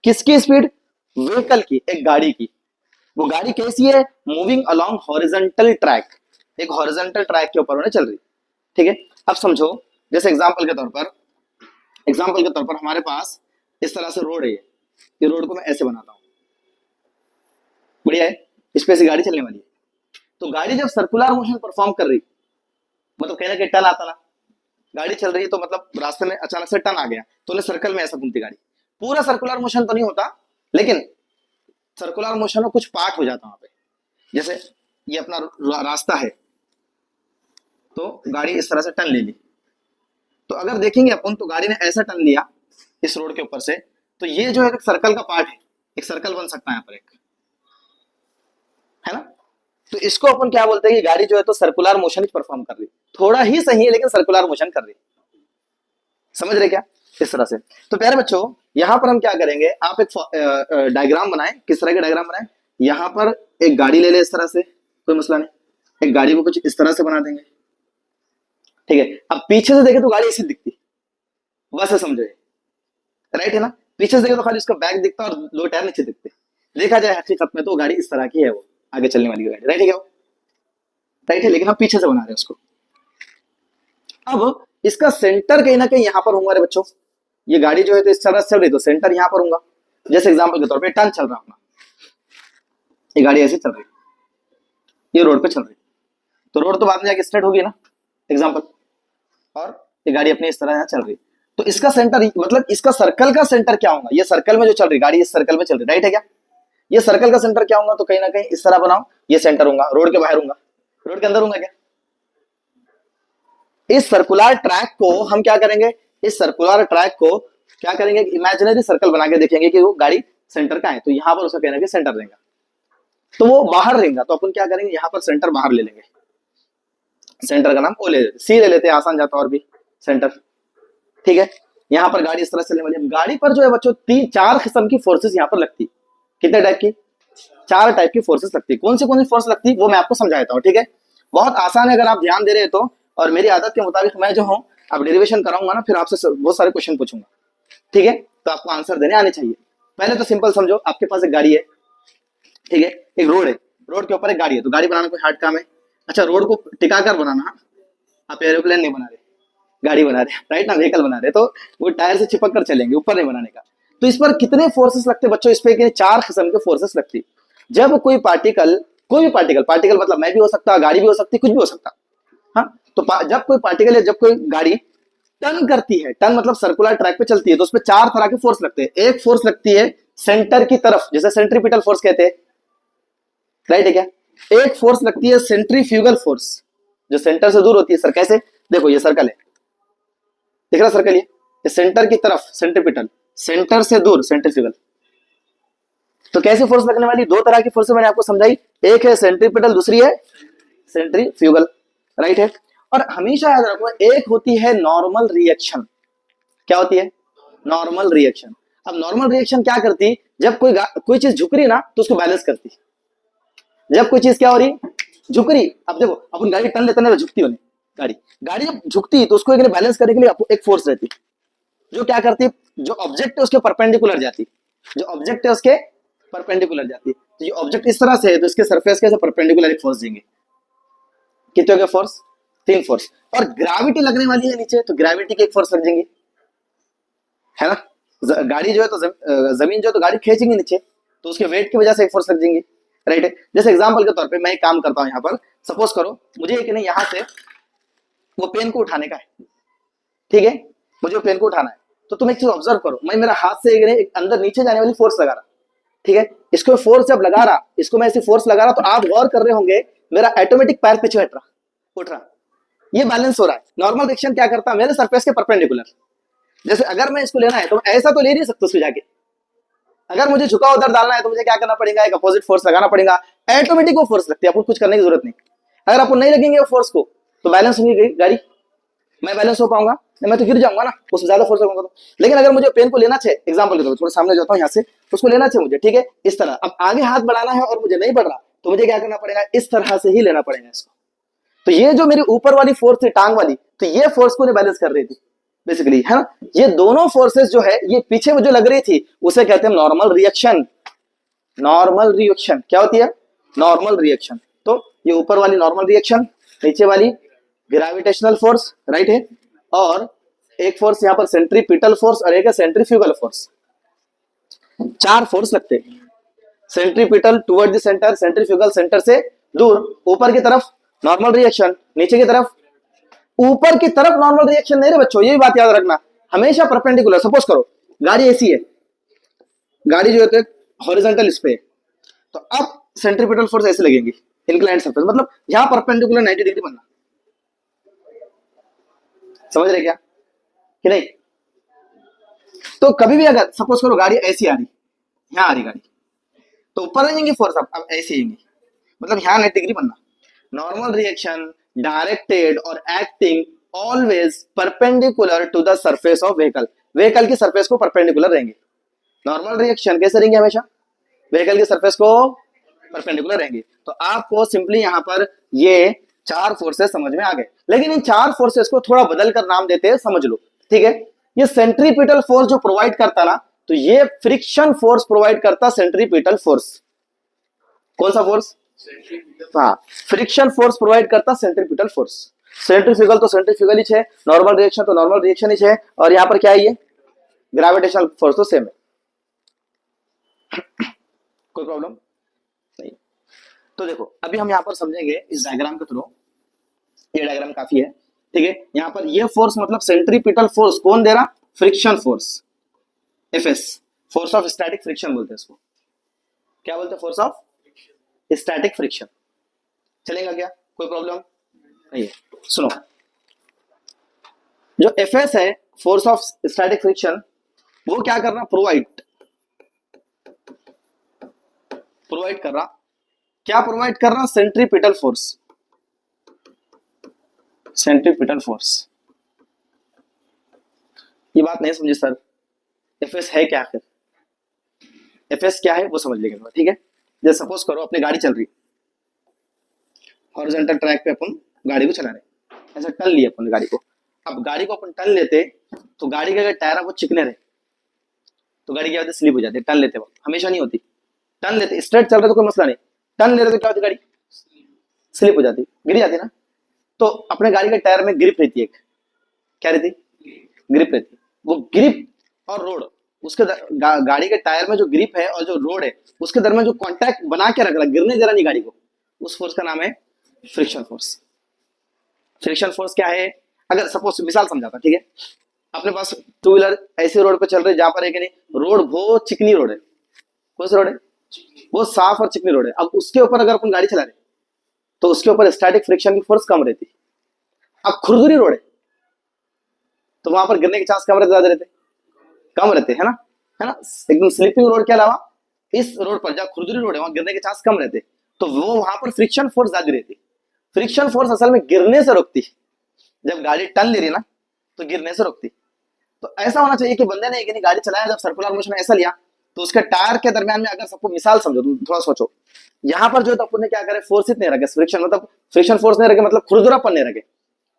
किसकी स्पीड? व्हीकल की, एक गाड़ी की। वो गाड़ी कैसी है? मूविंग अलोंग हॉरिजॉन्टल ट्रैक, एक हॉरिजॉन्टल ट्रैक के ऊपर उन्हें चल रही। ठीक है, अब समझो, जैसे एग्जांपल के तौर पर हमारे पास इस तरह से रोड है, ये रोड को मैं ऐसे बनाता हूं, बढ़िया है, इस पे से गाड़ी चलने वाली है। तो गाड़ी जब सर्कुलर मोशन परफॉर्म कर रही, मतलब कहना कि टर्न आता ना, गाड़ी चल रही है तो मतलब रास्ते में अचानक से टर्न आ गया, तो उन्हें सर्कल में ऐसा घूमती गाड़ी। पूरा सर्कुलर मोशन तो नहीं होता, लेकिन सर्कुलर मोशन में कुछ पार्ट हो जाता वहां पे। जैसे ये अपना रास्ता है, तो गाड़ी इस तरह से टर्न ले ली, तो अगर देखेंगे अपन तो गाड़ी ने ऐसा टर्न लिया इस रोड के ऊपर से, तो ये जो है एक सर्कल का पार्ट है, एक सर्कल बन सकता है यहाँ पर एक, है ना। तो इसको अपन क्या बोलते हैं कि गाड़ी जो है तो सर्कुलर मोशन ही परफॉर्म कर रही, थोड़ा ही सही है लेकिन सर्कुलर मोशन कर रही। समझ रहे क्या? इस तरह से। तो प्यारे बच्चों, यहां पर हम क्या करेंगे, आप एक डायग्राम बनाएं। किस तरह के डायग्राम बनाएं? यहां पर एक गाड़ी ले ले इस तरह से, कोई मसला नहीं, एक गाड़ी को कुछ इस तरह से बना देंगे। ठीक है, अब पीछे से देखे तो गाड़ी ऐसी दिखती, बस समझे, राइट है ना। पीछे से देखे तो खाली उसका बैक दिखता और 2 टायर नीचे दिखते। देखा जाए हकीकत में तो गाड़ी इस तरह की है, वो आगे चलने वाली गाड़ी, राइट है क्या? राइट है, लेकिन हम पीछे से बना रहे हैं उसको। अब इसका सेंटर कहीं ना कहीं यहां पर होगा रे बच्चों। ये गाड़ी जो है तो इस तरह से चल रही, तो सेंटर यहां पर होगा। जैसे एग्जांपल के तौर पे टर्न चल रहा अपना, ये गाड़ी ऐसे चल रही, ये रोड पे चल रही, तो रोड तो बाद में जाके स्ट्रेट होगी ना, एग्जांपल। और ये गाड़ी अपनी इस तरह यहाँ चल रही, तो इसका सेंटर मतलब इसका सर्कल का सेंटर क्या होगा? ये सर्कल में जो चल रही गाड़ी, इस सर्कल में चल रही, राइट है क्या? ये सर्कल का सेंटर क्या होगा? तो कहीं ना कहीं इस तरह बनाओ, ये सेंटर होगा, रोड के बाहर होगा, रोड के अंदर होगा क्या? इस सर्कुलर ट्रैक को हम क्या करेंगे, इस सर्कुलर ट्रैक को क्या करेंगे, इमेजिनरी सर्कल बना के देखेंगे कि वो गाड़ी सेंटर का है, तो यहां पर उसका कहना है कि सेंटर रहेगा, तो वो बाहर रहेगा, तो अपन क्या करेंगे, यहां पर सेंटर बाहर ले लेंगे, सेंटर का नाम ओ ले लेते, सी ले लेते हैं, आसान जाता है और भी, सेंटर। ठीक है, यहाँ पर गाड़ी इस तरह से चलने वाली है, गाड़ी पर जो है बच्चों तीन चार किस्म की फोर्सेस यहाँ पर लगती, कितने टाइप की, चार टाइप की फोर्सेस लगती, कौन सी फोर्स लगती वो मैं आपको समझा देता हूँ। ठीक है, बहुत आसान है अगर आप ध्यान दे रहे हो तो, और मेरी आदत के मुताबिक मैं जो हूँ अब डेरिवेशन कराऊंगा ना, फिर आपसे बहुत सारे क्वेश्चन पूछूंगा। ठीक है, तो आपको आंसर देने आने चाहिए। पहले तो सिंपल समझो, आपके पास एक गाड़ी है, ठीक है, एक रोड है, रोड के ऊपर एक गाड़ी है, तो गाड़ी बनाना कोई हार्ड काम है? अच्छा, रोड को टिका कर बनाना, आप एरोप्लेन नहीं बना रहे, गाड़ी बना रहे, राइट ना, व्हीकल बना रहे, तो वो टायर से चिपक कर चलेंगे, ऊपर नहीं बनाने का। तो इस पर कितने फोर्सेस लगते बच्चों, इस पे चार किस्म के फोर्सेस लगती। जब कोई पार्टिकल, कोई भी पार्टिकल, पार्टिकल मतलब मैं भी हो सकता, गाड़ी भी हो सकती, कुछ भी हो सकता, हाँ, तो जब कोई पार्टिकल या जब कोई गाड़ी टर्न करती है, टर्न मतलब सर्कुलर ट्रैक पे चलती है, तो उसपे चार तरह के फोर्स लगते हैं। एक फोर्स लगती है सेंटर की तरफ, जैसे सेंट्रीपिटल फोर्स कहते हैं, राइट है क्या? एक फोर्स लगती है सेंट्रीफ्यूगल फोर्स, जो सेंटर से दूर होती है। सर कैसे? देखो ये सर्कल है, दिख रहा सर्कल, ये सेंटर की तरफ सेंट्रीपिटल, सेंटर से दूर सेंट्रीफ्यूगल। तो कैसी फोर्स लगने वाली? दो तरह की फोर्स मैंने आपको समझाई, एक है सेंट्रीपिटल, दूसरी है सेंट्रीफ्यूगल, राइट है। और हमेशा याद रखो, एक होती है नॉर्मल रिएक्शन। क्या होती है? Normal reaction. अब नॉर्मल रिएक्शन क्या करती, जब कोई चीज झुक रही ना तो उसको बैलेंस करती। जब कोई चीज क्या हो रही, झुक रही, अब देखो अपन गाड़ी टर्न लेते ना तो झुकती होने, गाड़ी गाड़ी जब झुकती तो उसको एक बैलेंस करने के लिए एक फोर्स रहती, जो क्या करती, जो ऑब्जेक्ट है उसके परपेंडिकुलर जाती, जो ऑब्जेक्ट है उसके परपेंडिकुलर जाती। तो ये ऑब्जेक्ट इस तरह से है तो इसके सरफेस के परपेंडिकुलर एक फोर्स देंगे। कितने हो गए फोर्स? तीन फोर्स। और ग्रेविटी लगने वाली है नीचे, तो ग्रेविटी की एक फोर्स लग जाएंगी, है ना। गाड़ी जो है तो जमीन जो है तो गाड़ी खींचेंगे नीचे, तो उसके वेट की वजह से एक फोर्स लग जाएंगी, राइट है। जैसे एग्जांपल के तौर पे मैं एक काम करता हूं, यहाँ पर सपोज करो मुझे एक नहीं यहाँ से वो पेन को उठाने का है, ठीक है, मुझे वो पेन को उठाना है, तो तुम एक चीज ऑब्जर्व करो, मैं मेरा हाथ से एक अंदर नीचे जाने वाली फोर्स लगा रहा, ठीक है, इसको फोर्स जब लगा रहा, इसको मैं ऐसी फोर्स लगा रहा, तो आप गौर कर रहे होंगे मेरा ऑटोमेटिक पैर पीछे हट रहा, उठ रहा, ये बैलेंस हो रहा है। नॉर्मल रिएक्शन क्या करता है, मेरे सरफेस के परपेंडिकुलर, जैसे अगर मैं इसको लेना है तो ऐसा तो ले नहीं सकता उसको जाके, अगर मुझे झुका उधर डालना है तो मुझे क्या करना पड़ेगा, एक अपोजिट फोर्स लगाना पड़ेगा, ऑटोमेटिक वो फोर्स लगती है, आपको कुछ करने की जरूरत नहीं। अगर आपको नहीं लगेंगे वो फोर्स को तो बैलेंस होगी गई गाड़ी, मैं बैलेंस हो पाऊंगा नहीं, मैं तो गिर जाऊंगा ना, उससे ज्यादा फोर्स लगूंगा तो। लेकिन अगर मुझे पेन को लेना चाहिए, एग्जांपल के तौर पर थोड़ा सामने जाता हूं यहाँ से, उसको लेना चाहिए मुझे, ठीक है, इस तरह, अब आगे हाथ बढ़ाना है और मुझे नहीं बढ़ रहा, तो मुझे क्या करना पड़ेगा, इस तरह से ही लेना पड़ेगा इसको। तो ये जो मेरी ऊपर वाली फोर्स थी टांग वाली, तो ये फोर्स को बैलेंस कर रही थी बेसिकली, है ना। ये दोनों फोर्सेस जो है, ये पीछे जो लग रही थी उसे कहते हैं नॉर्मल रिएक्शन। नॉर्मल रिएक्शन क्या होती है? Normal reaction. तो ये ऊपर वाली नॉर्मल रिएक्शन, नीचे वाली ग्रेविटेशनल फोर्स, राइट है, और एक फोर्स यहाँ पर सेंट्रीपिटल फोर्स और एक है सेंट्रीफ्यूगल फोर्स। चार फोर्स लगते हैं, centripetal toward the centre, centrifugal centre से दूर, ऊपर की तरफ नॉर्मल रिएक्शन, नीचे की तरफ, ऊपर की तरफ नॉर्मल रिएक्शन नहीं रे बच्चों, ये भी बात याद रखना, हमेशा परपेंडिकुलर। सपोज करो गाड़ी ऐसी है, गाड़ी जो है तो हॉरिजॉन्टल इस पे है, तो अब सेंट्रीपिटल फोर्स ऐसे लगेंगी, इंक्लाइंड सरफेस, मतलब यहां परपेंडिकुलर 90 डिग्री बनना, समझ रहे क्या कि नहीं। तो कभी भी अगर सपोज करो गाड़ी ऐसी आ रही, यहां आ रही गाड़ी, तो ऊपर रहेंगी फोर्स, अब ऐसी आएंगी, मतलब यहां 90 डिग्री बनना। नॉर्मल रिएक्शन डायरेक्टेड और acting always perpendicular to the surface of vehicle, vehicle की सरफेस को परपेंडिकुलर रहेंगे। नॉर्मल रिएक्शन कैसे रहेंगे? हमेशा व्हीकल की सरफेस को परपेंडिकुलर रहेंगे। तो आपको सिंपली यहां पर ये चार फोर्सेस समझ में आ गए, लेकिन इन चार फोर्सेस को थोड़ा बदल कर नाम देते हैं, समझ लो, ठीक है। ये सेंट्रीपिटल फोर्स जो प्रोवाइड करता ना, तो ये फ्रिक्शन फोर्स प्रोवाइड करता, सेंट्रीपिटल फोर्स। कौन सा फोर्स? हाँ, फ्रिक्शन फोर्स प्रोवाइड करता सेंट्रीपिटल फोर्स। सेंट्रीफ्यूगल तो सेंट्रीफ्यूगल ही है, नॉर्मल रिएक्शन तो नॉर्मल रिएक्शन ही है, और यहां पर क्या है, ये ग्रेविटेशनल फोर्स तो सेम है। कोई प्रॉब्लम नहीं। तो देखो अभी हम यहां पर समझेंगे इस डायग्राम के थ्रू, ये डायग्राम काफी है, ठीक है। यहां पर ये फोर्स मतलब सेंट्रीपिटल फोर्स कौन दे रहा? Friction force, FS, force of static friction बोलते हैं इसको। क्या बोलते हैं? Force of static friction. चलेगा क्या? कोई प्रॉब्लम नहीं है। सुनो, जो एफएस है, फोर्स ऑफ स्टैटिक फ्रिक्शन, वो क्या कर रहा, प्रोवाइड कर रहा, क्या प्रोवाइड कर रहा, सेंट्रीपिटल फोर्स, सेंट्रीपिटल फोर्स। ये बात नहीं समझे सर, एफएस है क्या आखिर, एफएस क्या है वो समझ लेंगे, ठीक है। जैसे सपोज करो अपनी गाड़ी चल रही, हॉरिजॉन्टल ट्रैक पे अपन गाड़ी को चला रहे, ऐसा टर्न लिया अपन गाड़ी को। अब गाड़ी को अपन टर्न लेते तो गाड़ी के अगर टायर है वो चिकने रहे तो गाड़ी क्या होती है, स्लिप हो जाती है टर्न लेते वक्त, हमेशा नहीं होती। टर्न लेते स्ट्रेट चल रहे तो कोई मसला नहीं, टर्न ले रहे तो क्या होती है, गाड़ी स्लिप हो जाती, गिर जाती ना। तो अपने गाड़ी के टायर में ग्रिप रहती है, एक क्या रहती, ग्रिप रहती है। वो ग्रिप और रोड, उसके गाड़ी के टायर में जो ग्रिप है और जो रोड है उसके दरमियान जो कांटेक्ट बना के रख रहा, गिरने दे रहा नहीं गाड़ी को, उस फोर्स का नाम है फ्रिक्शन फोर्स। फ्रिक्शन फोर्स क्या है, अगर सपोज मिसाल समझाता, ठीक है। अपने पास टू व्हीलर ऐसे रोड पे चल रहे जहां पर है कि नहीं, रोड बहुत चिकनी रोड है, कौन सी रोड है, बहुत साफ और चिकनी रोड है। अब उसके ऊपर अगर अपन गाड़ी चला रहे तो उसके ऊपर स्टैटिक फ्रिक्शन की फोर्स कम रहती। अब खुरदुरी रोड है तो वहां पर गिरने के चांस कम रहते, ज्यादा रहते, कम रहते, है ना, है ना। एकदम स्लिपिंग रोड के अलावा इस रोड पर जहाँ खुरदुरी रोड है वहां गिरने के चांस कम रहते, तो वो वहां पर फ्रिक्शन फोर्स ज्यादा रहती। फ्रिक्शन फोर्स असल में गिरने से रोकती, जब गाड़ी टर्न ले रही ना तो गिरने से रोकती। तो ऐसा होना चाहिए कि बंदे ने एक गाड़ी चलाया, जब सर्कुलर मोशन ऐसा लिया तो उसके टायर के दरमियान में, अगर सबको मिसाल समझो, तुम थोड़ा सोचो, यहाँ पर जो है तो अपन ने क्या करे, फोर्स इतने रखे, फ्रिक्शन मतलब फ्रिक्शन फोर्स नहीं रखे, मतलब खुरदुरापन नहीं रखे,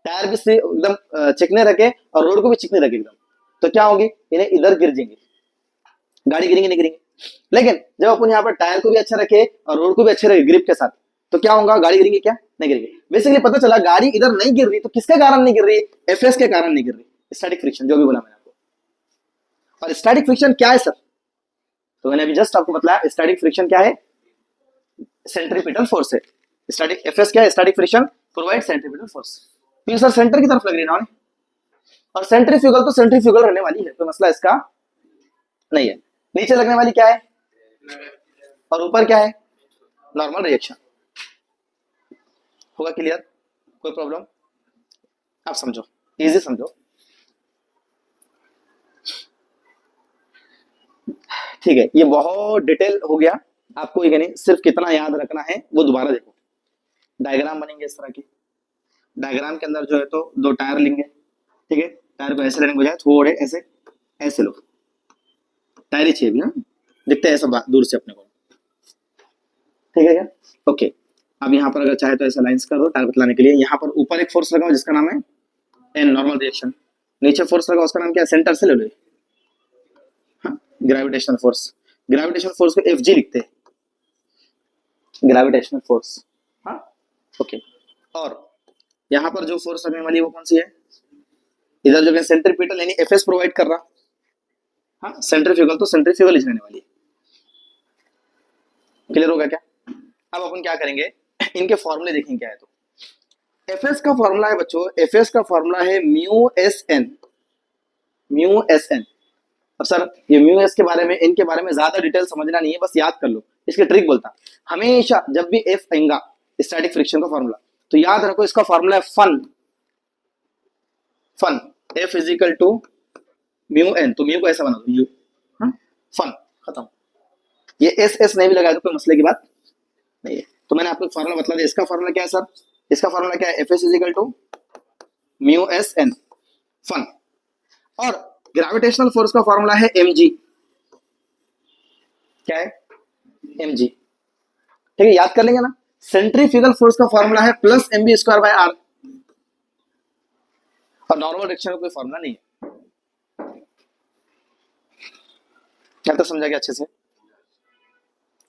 टायर भी एकदम चिकने रखे और रोड को भी चिकने रखे एकदम, तो क्या होगी, इन्हें इधर गिर जाएंगे, गाड़ी गिरेंगे नहीं गिरेंगे। लेकिन जब अपन यहाँ पर टायर को भी अच्छा रखे और रोड को भी अच्छे रखे ग्रिप के साथ, तो क्या होगा, गाड़ी गिरेंगे क्या, नहीं गिरेंगे। बेसिकली पता चला गाड़ी इधर नहीं गिर रही तो किसके कारण नहीं गिर रही, एफएस के कारण नहीं गिर रही, स्टैटिक फ्रिक्शन, जो भी बोला मैंने आपको। और स्टैटिक फ्रिक्शन क्या है सर, तो मैंने अभी जस्ट आपको बताया स्टैटिक फ्रिक्शन क्या है, सेंट्रीपिटल फोर्स है। स्टैटिक एफएस क्या है, static friction provide centripetal force. तो ये सर सेंटर की तरफ लग रही है ना, और सेंट्रीफ्यूगल तो सेंट्रीफ्यूगल रहने वाली है, कोई मसला इसका नहीं है। नीचे लगने वाली क्या है और ऊपर क्या है, नॉर्मल रिएक्शन। होगा क्लियर, कोई प्रॉब्लम, आप समझो, इजी समझो, ठीक है। ये बहुत डिटेल हो गया, आपको ये नहीं सिर्फ कितना याद रखना है वो दोबारा देखो। डायग्राम बनेंगे इस तरह की, डायग्राम के अंदर जो है तो दो टायर लेंगे, ठीक है, टायर को ऐसे लेने के बजाय थोड़े ऐसे ऐसे लो, टायर ही चाहिए ना, दिखता है ऐसा दूर से अपने को, ठीक है क्या, ओके। अब यहाँ पर अगर चाहे तो ऐसा लाइंस कर दो टायर बतलाने के लिए। यहाँ पर ऊपर एक फोर्स लगाओ जिसका नाम है एन, नॉर्मल रिएक्शन। नीचे फोर्स लगाओ, उसका नाम क्या है, सेंटर से ले लो, हाँ, ग्रेविटेशनल फोर्स। ग्रेविटेशनल फोर्स को एफ जी लिखते हैं, ग्रेविटेशनल फोर्स, हाँ, ओके। और यहाँ पर जो फोर्स लगने वाली है वो कौन सी है, इधर जो है सेंट्रीपिटल यानी एफएस प्रोवाइड कर रहा, हाँ, सेंट्रीफ्यूगल तो सेंट्रीफ्यूगल ही रहने वाली है। क्लियर होगा क्या। अब अपन क्या करेंगे, इनके फॉर्मूले देखेंगे क्या है। तो एफएस का फॉर्मूला है बच्चों, एफएस का फॉर्मूला है mu s n, mu s n. अब सर ये म्यू एस के बारे में, इनके बारे में ज्यादा डिटेल समझना नहीं है, बस याद कर लो। इसके ट्रिक बोलता, हमेशा जब भी एफ आएगा स्टैटिक फ्रिक्शन का फॉर्मूला, तो याद रखो इसका फॉर्मूला है फन, फन, f equal to mu n, तो म्यू को ऐसा बना दो यू, फन, खत्म। ये एस एस नहीं भी लगा दो कोई मसले की बात नहीं है। तो मैंने आपको फॉर्मूला बता दिया, इसका फॉर्मूला क्या है सर, इसका फॉर्मूला क्या है, f s equal to mu s n, फन। और ग्रेविटेशनल फोर्स का फॉर्मूला है एम जी, क्या है, एम जी, ठीक है, याद कर लेंगे ना। सेंट्रीफ्यूगल फोर्स का फॉर्मूला है plus m v square by r, और नॉर्मल रिएक्शन का कोई फॉर्मूला नहीं है। क्या तो समझा गया अच्छे से,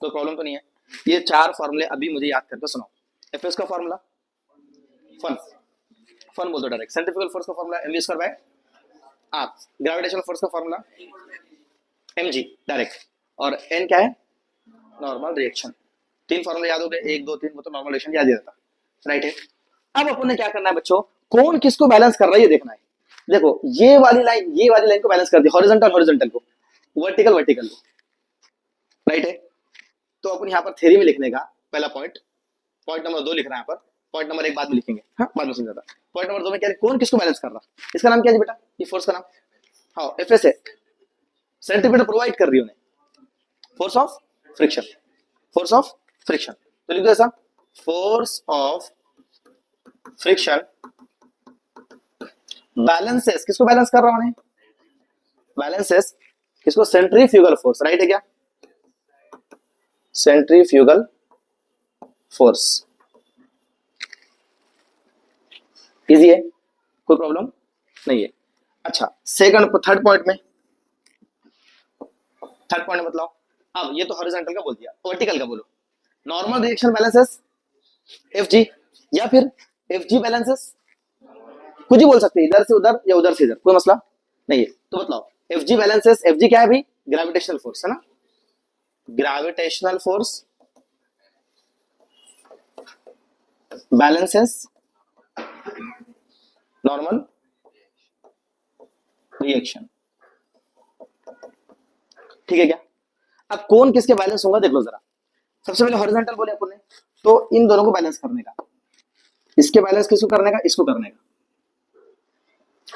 कोई प्रॉब्लम तो नहीं है। ये चार फॉर्मूले अभी मुझे याद करके सुनाओ। एफएस का फॉर्मूला फन, फन बोल दो डायरेक्ट। सेंट्रीफ्यूगल फोर्स का formula m we square by r. Gravitational force का फॉर्मूला एम जी डायरेक्ट, और एन क्या है, नॉर्मल रिएक्शन। तीन फॉर्मूले याद हो गए, एक दो तीन, वो तो नॉर्मल रिएक्शन याद ही रहता, राइट है। अब अपन ने क्या करना है बच्चों, कौन किसको बैलेंस कर रहा है ये देखना है। देखो ये वाली लाइन को बैलेंस कर दी, हॉरिजॉन्टल हॉरिजॉन्टल को, वर्टिकल वर्टिकल को, राइट है। तो अपन यहाँ पर थ्योरी में लिखने का पहला पॉइंट, पॉइंट नंबर 2 लिख रहा है यहाँ पर, पॉइंट नंबर 1 बाद में लिखेंगे, हाँ बाद में समझाता। पॉइंट नंबर 2 में क्या है, कौन किसको बैलेंस कर रहा है, इसका नाम क्या है बेटा, ये फोर्स का नाम, हाँ एफएस है, सेंटीमीटर प्रोवाइड कर रही है उन्हें, force of friction, force of friction. तो लिख दो ऐसा, फोर्स ऑफ फ्रिक्शन बैलेंसेस, किसको बैलेंस कर रहा हूं, बैलेंसेस किसको, सेंट्रीफ्यूगल फोर्स, राइट है क्या, सेंट्रीफ्यूगल फोर्स। इजी है, कोई प्रॉब्लम नहीं है। अच्छा सेकंड थर्ड पॉइंट में, थर्ड पॉइंट में बताओ, अब ये तो हॉरिजॉन्टल का बोल दिया, वर्टिकल का बोलो, normal reaction balances F G, या फिर एफ जी बैलेंसेस, कुछ ही बोल सकते हैं, इधर से उधर या उधर से इधर, कोई मसला नहीं है। तो बताओ F G balances, F G क्या है भाई, ग्रेविटेशनल फोर्स है ना, gravitational force balances normal reaction, ठीक है क्या। अब कौन किसके बैलेंस होगा देख लो जरा, सबसे पहले हॉरिजॉन्टल बोले अपन ने, तो इन दोनों को बैलेंस करने का, इसके बैलेंस किसको करने का, इसको करने का,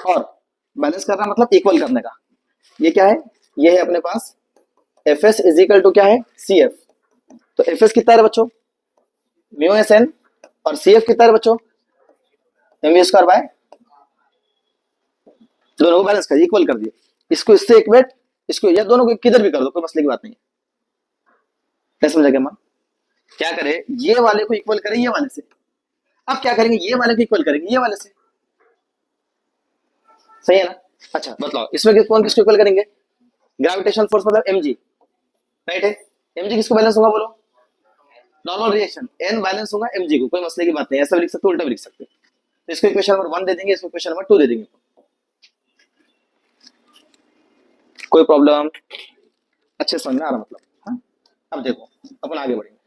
और बैलेंस करना मतलब इक्वल करने का। ये क्या है, ये है अपने पास F S is equal to क्या है, सी एफ। तो एफ एस कितना है बच्चों, म्यू एस एन, और सी एफ कितना है बच्चों, एम वी स्क्वायर बाय, दोनों को बैलेंस कर इक्वल कर दिए, इसको इससे इक्वेट, इसको या दोनों को किधर भी कर दो, कोई मसले की बात नहीं है। क्या समझा क्या मान, क्या करे, ये वाले को इक्वल करें ये वाले से, अब क्या करेंगे, ये वाले को इक्वल करेंगे ये वाले से, सही है ना। अच्छा बताओ इसमें कौन किसको इक्वल करेंगे, ग्रेविटेशनल फोर्स मतलब एम जी, राइट है, एम जी किसको बैलेंस होगा बोलो, नॉर्मल रिएक्शन, एन बैलेंस होगा एम जी को, कोई मसले की बात नहीं, ऐसा भी लिख सकते उल्टा भी लिख सकते। तो इसको इक्वेशन नंबर 1 दे देंगे, इसको इक्वेशन नंबर 2 दे देंगे, कोई प्रॉब्लम, अच्छे समझ में आ रहा मतलब, हाँ। अब देखो अपन आगे बढ़ेंगे,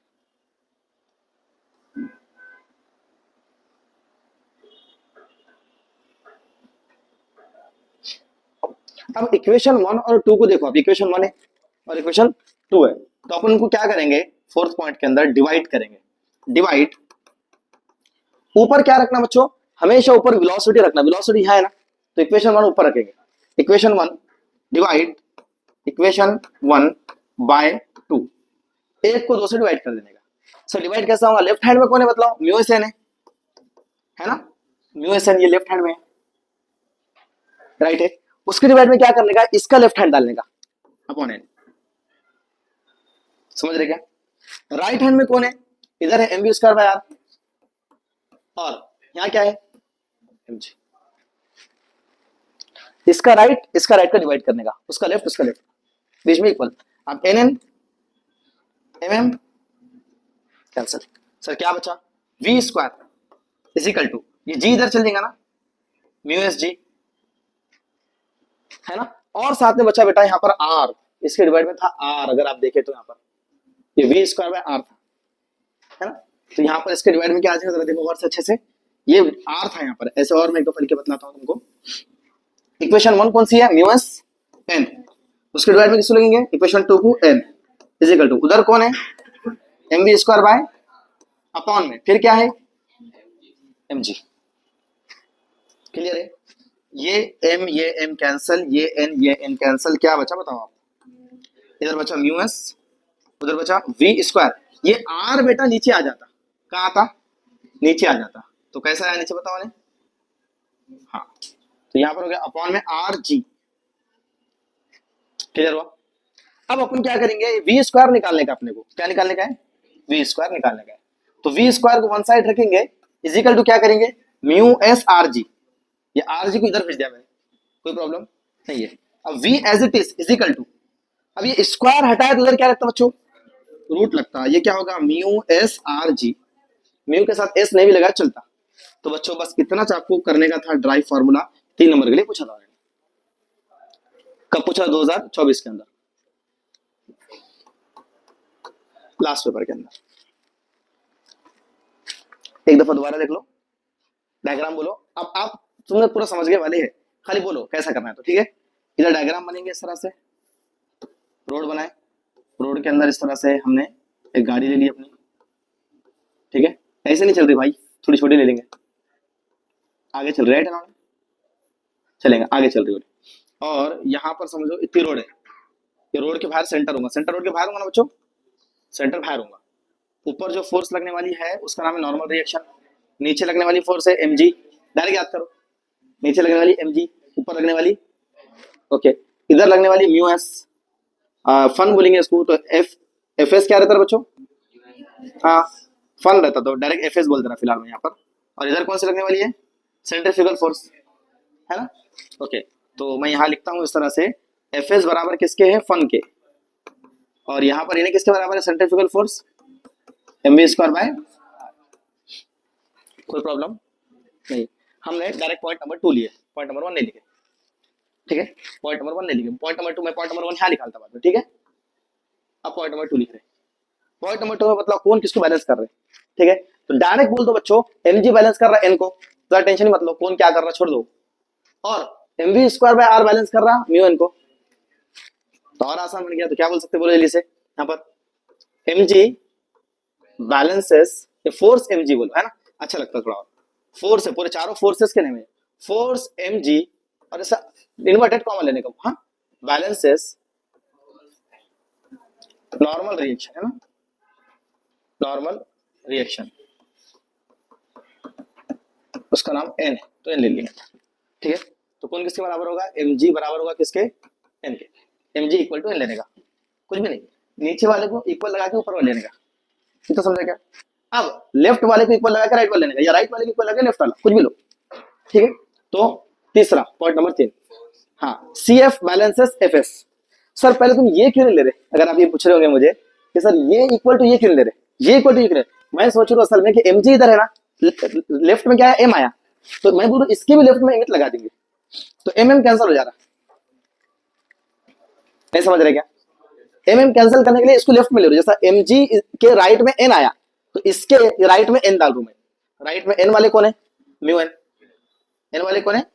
अब इक्वेशन 1 और 2 को देखो, अब इक्वेशन 1 है और इक्वेशन 2 है, तो अपन उनको क्या करेंगे, फोर्थ पॉइंट के अंदर डिवाइड करेंगे, डिवाइड, ऊपर क्या रखना बच्चों, हमेशा ऊपर वेलोसिटी रखना, वेलोसिटी यहां है ना, तो इक्वेशन 1 ऊपर रखेंगे, इक्वेशन 1 डिवाइड इक्वेशन 1 बाय 2, एक को 2 से डिवाइड कर देने का। सो डिवाइड कैसा होगा, लेफ्ट हैंड में कौन है बताओ, म्यू एस एन है ना, म्यू एस एन ये लेफ्ट हैंड में है, राइट है, उसके डिवाइड में क्या करने का, इसका लेफ्ट हैंड डालने का अपॉन एन, समझ रहे क्या। राइट हैंड में कौन है, इधर है m v square by r, और यहां क्या है एम जी, इसका राइट का डिवाइड करने का, उसका लेफ्ट उसका लेफ्ट, बीच में इक्वल। अब n n m m cancel, sir क्या बचा, v square is equal to, ये जी इधर चल जाएगा ना, म्यू एस जी है ना, और साथ में बचा बेटा यहाँ पर आर, इसके डिवाइड में था आर, अगर आप देखें तो यहाँ पर ये वी स्क्वायर बाय आर था, है ना, तो यहाँ पर इसके डिवाइड में क्या आ जाएगा, जरा देखो और से अच्छे से, ये आर था यहाँ पर, ऐसे और मैं एक दफा लिख के बतलाता हूँ तुमको। इक्वेशन 1 कौन सी है, म्यू एस एन, उसके डिवाइड में किसको लगेंगे, इक्वेशन 2 को एन इज इक्वल टू, उधर कौन है m we square by upon में, फिर क्या है एम जी, क्लियर है, ये एम कैंसल, ये एन कैंसल, क्या बचा बताओ आप, इधर बचा म्यू एस, उधर बचा वी स्क्वायर, ये आर बेटा नीचे आ जाता, कहाँ आता, नीचे आ जाता, तो कैसा आया नीचे बताओ ने, हाँ, तो यहाँ पर हो गया अपॉन में आर जी, क्लियर हुआ। अब अपन क्या करेंगे, वी स्क्वायर निकालने का, अपने को क्या निकालने का है, वी स्क्वायर निकालने का है, तो वी स्क्वायर को वन साइड रखेंगे, इजिकल टू क्या करेंगे, म्यू एस आर जी, ये आर जी को इधर भेज दिया मैंने, कोई प्रॉब्लम नहीं है। अब v as it is equal to, अब ये स्क्वायर हटाया तो उधर क्या लगता बच्चों, रूट लगता है, ये क्या होगा mu S R G, mu के साथ एस नहीं भी लगा चलता। तो बच्चों बस इतना आपको करने का था, ड्राइव फार्मूला 3 नंबर के लिए पूछा था, कब पूछा, 2024 के अंदर, लास्ट पेपर के अंदर। एक दफा दोबारा देख लो, डायग्राम बोलो, अब आप तुमने पूरा समझ गए वाले है, खाली बोलो कैसा करना है, तो ठीक है, इधर डायग्राम बनेंगे इस तरह से, रोड बनाए, रोड के अंदर इस तरह से हमने एक गाड़ी ले ली अपनी, ठीक है, ऐसे नहीं चल रही भाई, थोड़ी छोटी ले लेंगे, आगे चल रहे हैं, चलेंगे आगे चल रही है। और यहाँ पर समझो इतनी रोड है, ये रोड के बाहर सेंटर होगा, सेंटर रोड के बाहर होगा ना बच्चों, सेंटर बाहर होगा। ऊपर जो फोर्स लगने वाली है उसका नाम है नॉर्मल रिएक्शन, नीचे लगने वाली फोर्स है mg, डायरेक्ट याद करो, नीचे लगने वाली mg, ऊपर लगने वाली ओके, इधर लगने वाली म्यू एस, फन बोलेंगे इसको, तो एफ एस क्या रहता है बच्चों, हाँ फन रहता, तो डायरेक्ट एफ एस बोल देना फिलहाल में यहाँ पर। और इधर कौन सी लगने वाली है, सेंट्रीफ्यूगल फोर्स, है ना। ओके, तो मैं यहाँ लिखता हूँ इस तरह से, एफ एस बराबर किसके है, फन के, और यहाँ पर इन्हें किसके बराबर है, centrifugal force, m v square by, कोई प्रॉब्लम नहीं। हमने डायरेक्ट पॉइंट नंबर 2 लिए, पॉइंट नंबर 1 नहीं लिखे, ठीक है, पॉइंट नंबर 1 नहीं लिखे, पॉइंट नंबर 2 में पॉइंट नंबर 1 यहाँ निकालता बाद में, ठीक है। अब पॉइंट नंबर 2 लिख रहे हैं, पॉइंट नंबर 2 में मतलब कौन किसको बैलेंस कर रहे हैं, ठीक है। तो डायरेक्ट बोल दो बच्चों, mg बैलेंस कर रहा है n को, तो टेंशन मत लो कौन क्या कर रहा है छोड़ दो, और mv square by r balance कर रहा म्यू n को, तो और आसान बन गया। तो क्या बोल सकते बोलो जल्दी से, यहाँ पर mg बैलेंसेस, ये फोर्स mg बोलो, है ना, अच्छा लगता है थोड़ा, और फोर्स है, पूरे चारों फोर्सेस के नेम है, फोर्स mg, और ऐसा इन्वर्टेड कॉमा लेने का, हाँ, बैलेंसेस नॉर्मल रिएक्शन, है ना, नॉर्मल रिएक्शन, उसका नाम n है, तो n ले लिया, ठीक है। तो कौन किसके बराबर होगा, mg बराबर होगा किसके, n के, mg इक्वल टू n लेने का, कुछ भी नहीं, नीचे वाले को इक्वल लगा के ऊपर वाले लेने का, तो समझा क्या। अब लेफ्ट वाले को इक्वल लगा के राइट वाले लेने का, या राइट वाले को इक्वल लगा के लेफ्ट वाला, कुछ भी लो, ठीक है। तो तीसरा पॉइंट नंबर 3, हाँ, C F balances F S. Sir पहले तुम ये क्यों नहीं ले रहे, अगर आप ये पूछ रहे होंगे मुझे कि सर ये इक्वल टू ये क्यों नहीं ले रहे, ये इक्वल टू ये क्यों, मैं सोच रहा हूँ असल में कि mg इधर है ना, लेफ्ट में क्या है m आया, तो मैं बोल रहा हूँ इसके भी लेफ्ट में m लगा देंगे, तो mm कैंसिल हो जा रहा, नहीं समझ रहे क्या, mm कैंसिल करने के लिए इसको लेफ्ट में ले लो, जैसा mg के राइट में n आया, तो इसके राइट में n डाल दूं मैं, राइट में n वाले कौन है, म्यू n, n वाले कौन है,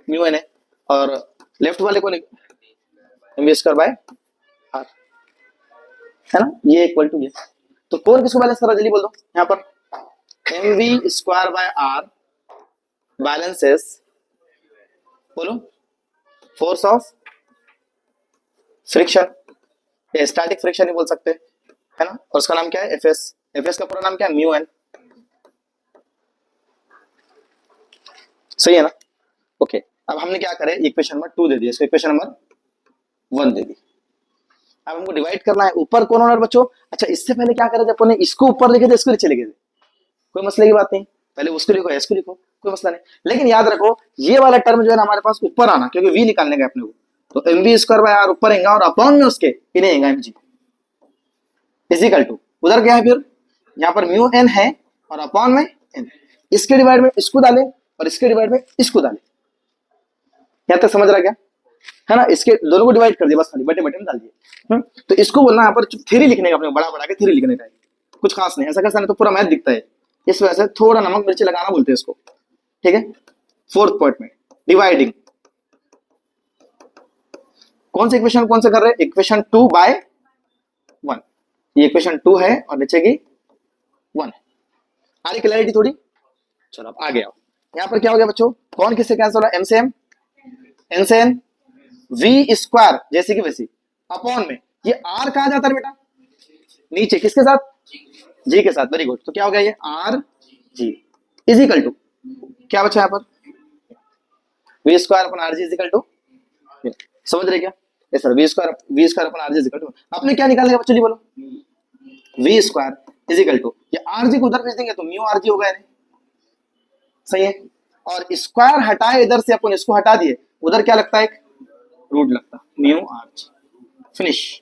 म्यू n है, और लेफ्ट वाले कौन है, mv स्क्वायर बाय r, है ना, ये इक्वल टू ये, तो कौन किसको बैलेंस कर रहा है जल्दी बोल दो, यहाँ पर mv square by r balances, बोलो, फोर्स ऑफ फ्रिक्शन, ये स्टैटिक फ्रिक्शन ही बोल सकते हैं, है ना, और उसका नाम क्या है, एफएस, एफएस का पूरा नाम क्या है, म्यू एन, सही है ना। ओके, अब हमने क्या करे, इक्वेशन नंबर 2 दे दिया, इसको इक्वेशन नंबर 1 दे दी। अब हमको डिवाइड करना है, ऊपर कौन होना है बच्चों, अच्छा इससे पहले क्या करें, जब अपन ने इसको ऊपर लिखे थे इसको नीचे लिखे थे, कोई मसले की बात नहीं, पहले उसको लिखो इसको लिखो, कोई मसला नहीं, लेकिन याद रखो ये वाला टर्म जो है ना हमारे पास ऊपर आना, क्योंकि v निकालने का अपने को, तो m we square by r ऊपर आएगा, और अपॉन में उसके इन्हें आएगा mg इजिकल टू, उधर क्या है फिर, यहाँ पर म्यू n है और अपॉन में n, इसके डिवाइड में इसको डाले और इसके डिवाइड में इसको डाले, यहाँ तक समझ रहा क्या, है ना, इसके दोनों को डिवाइड कर दिया बस, खाली बटे बटे में डाल दिए, तो इसको बोलना यहाँ पर थ्री लिखने का, अपने बड़ा बड़ा के थ्री लिखने का है, कुछ खास नहीं, ऐसा कैसा नहीं तो पूरा मैथ दिखता है, इस वजह से थोड़ा नमक मिर्ची लगाना बोलते हैं इसको, ठीक है। फोर्थ पॉइंट में डिवाइडिंग, कौन से इक्वेशन कौन से कर रहे हैं, इक्वेशन 2 बाय 1, ये इक्वेशन 2 है और नीचे की 1 है, आ रही क्लैरिटी थोड़ी, चलो अब आगे आओ, यहाँ पर क्या हो गया बच्चों, कौन किससे कैंसिल हो रहा है, m से m, n से n, v स्क्वायर जैसे कि वैसी, अपॉन में ये r कहा जाता है बेटा, नीचे किसके साथ, g के साथ, वेरी गुड, तो क्या हो गया ये r g इजिकल टू, क्या बचा यहाँ पर, v square upon r g equal to, समझ रहे क्या, yes sir, v square upon r g equal to, आपने क्या निकालने का बच्चों जी बोलो, v स्क्वायर इजिकल टू, ये r g को उधर भेज देंगे तो म्यू r g होगा, सही है, और स्क्वायर हटाए इधर से, अपन इसको हटा दिए, उधर क्या लगता है, एक रूट लगता, म्यू r g, फिनिश,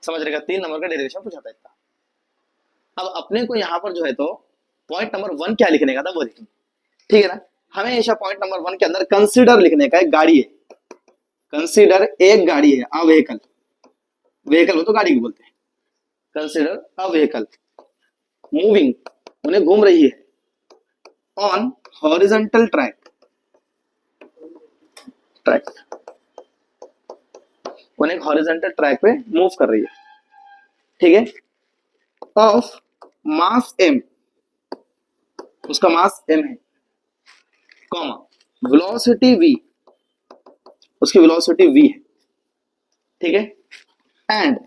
समझ रहेगा, 3 नंबर का डेरिवेशन पूछा था इतना। अब अपने को यहाँ पर जो है तो पॉइंट नंबर 1 क्या लिखने का था वो लिखेंगे, ठीक है ना, हमेशा पॉइंट नंबर 1 के अंदर कंसीडर लिखने का, एक गाड़ी है, कंसीडर एक गाड़ी है, अ व्हीकल, व्हीकल हो तो गाड़ी को बोलते हैं, कंसीडर अ व्हीकल मूविंग, उन्हें घूम रही है, ऑन हॉरिजॉन्टल ट्रैक, ट्रैक उन्हें हॉरिजॉन्टल ट्रैक पे मूव कर रही है, ठीक है, ऑफ मास m, उसका मास m है, कॉमा वेलोसिटी v, उसकी वेलोसिटी v है, ठीक है, and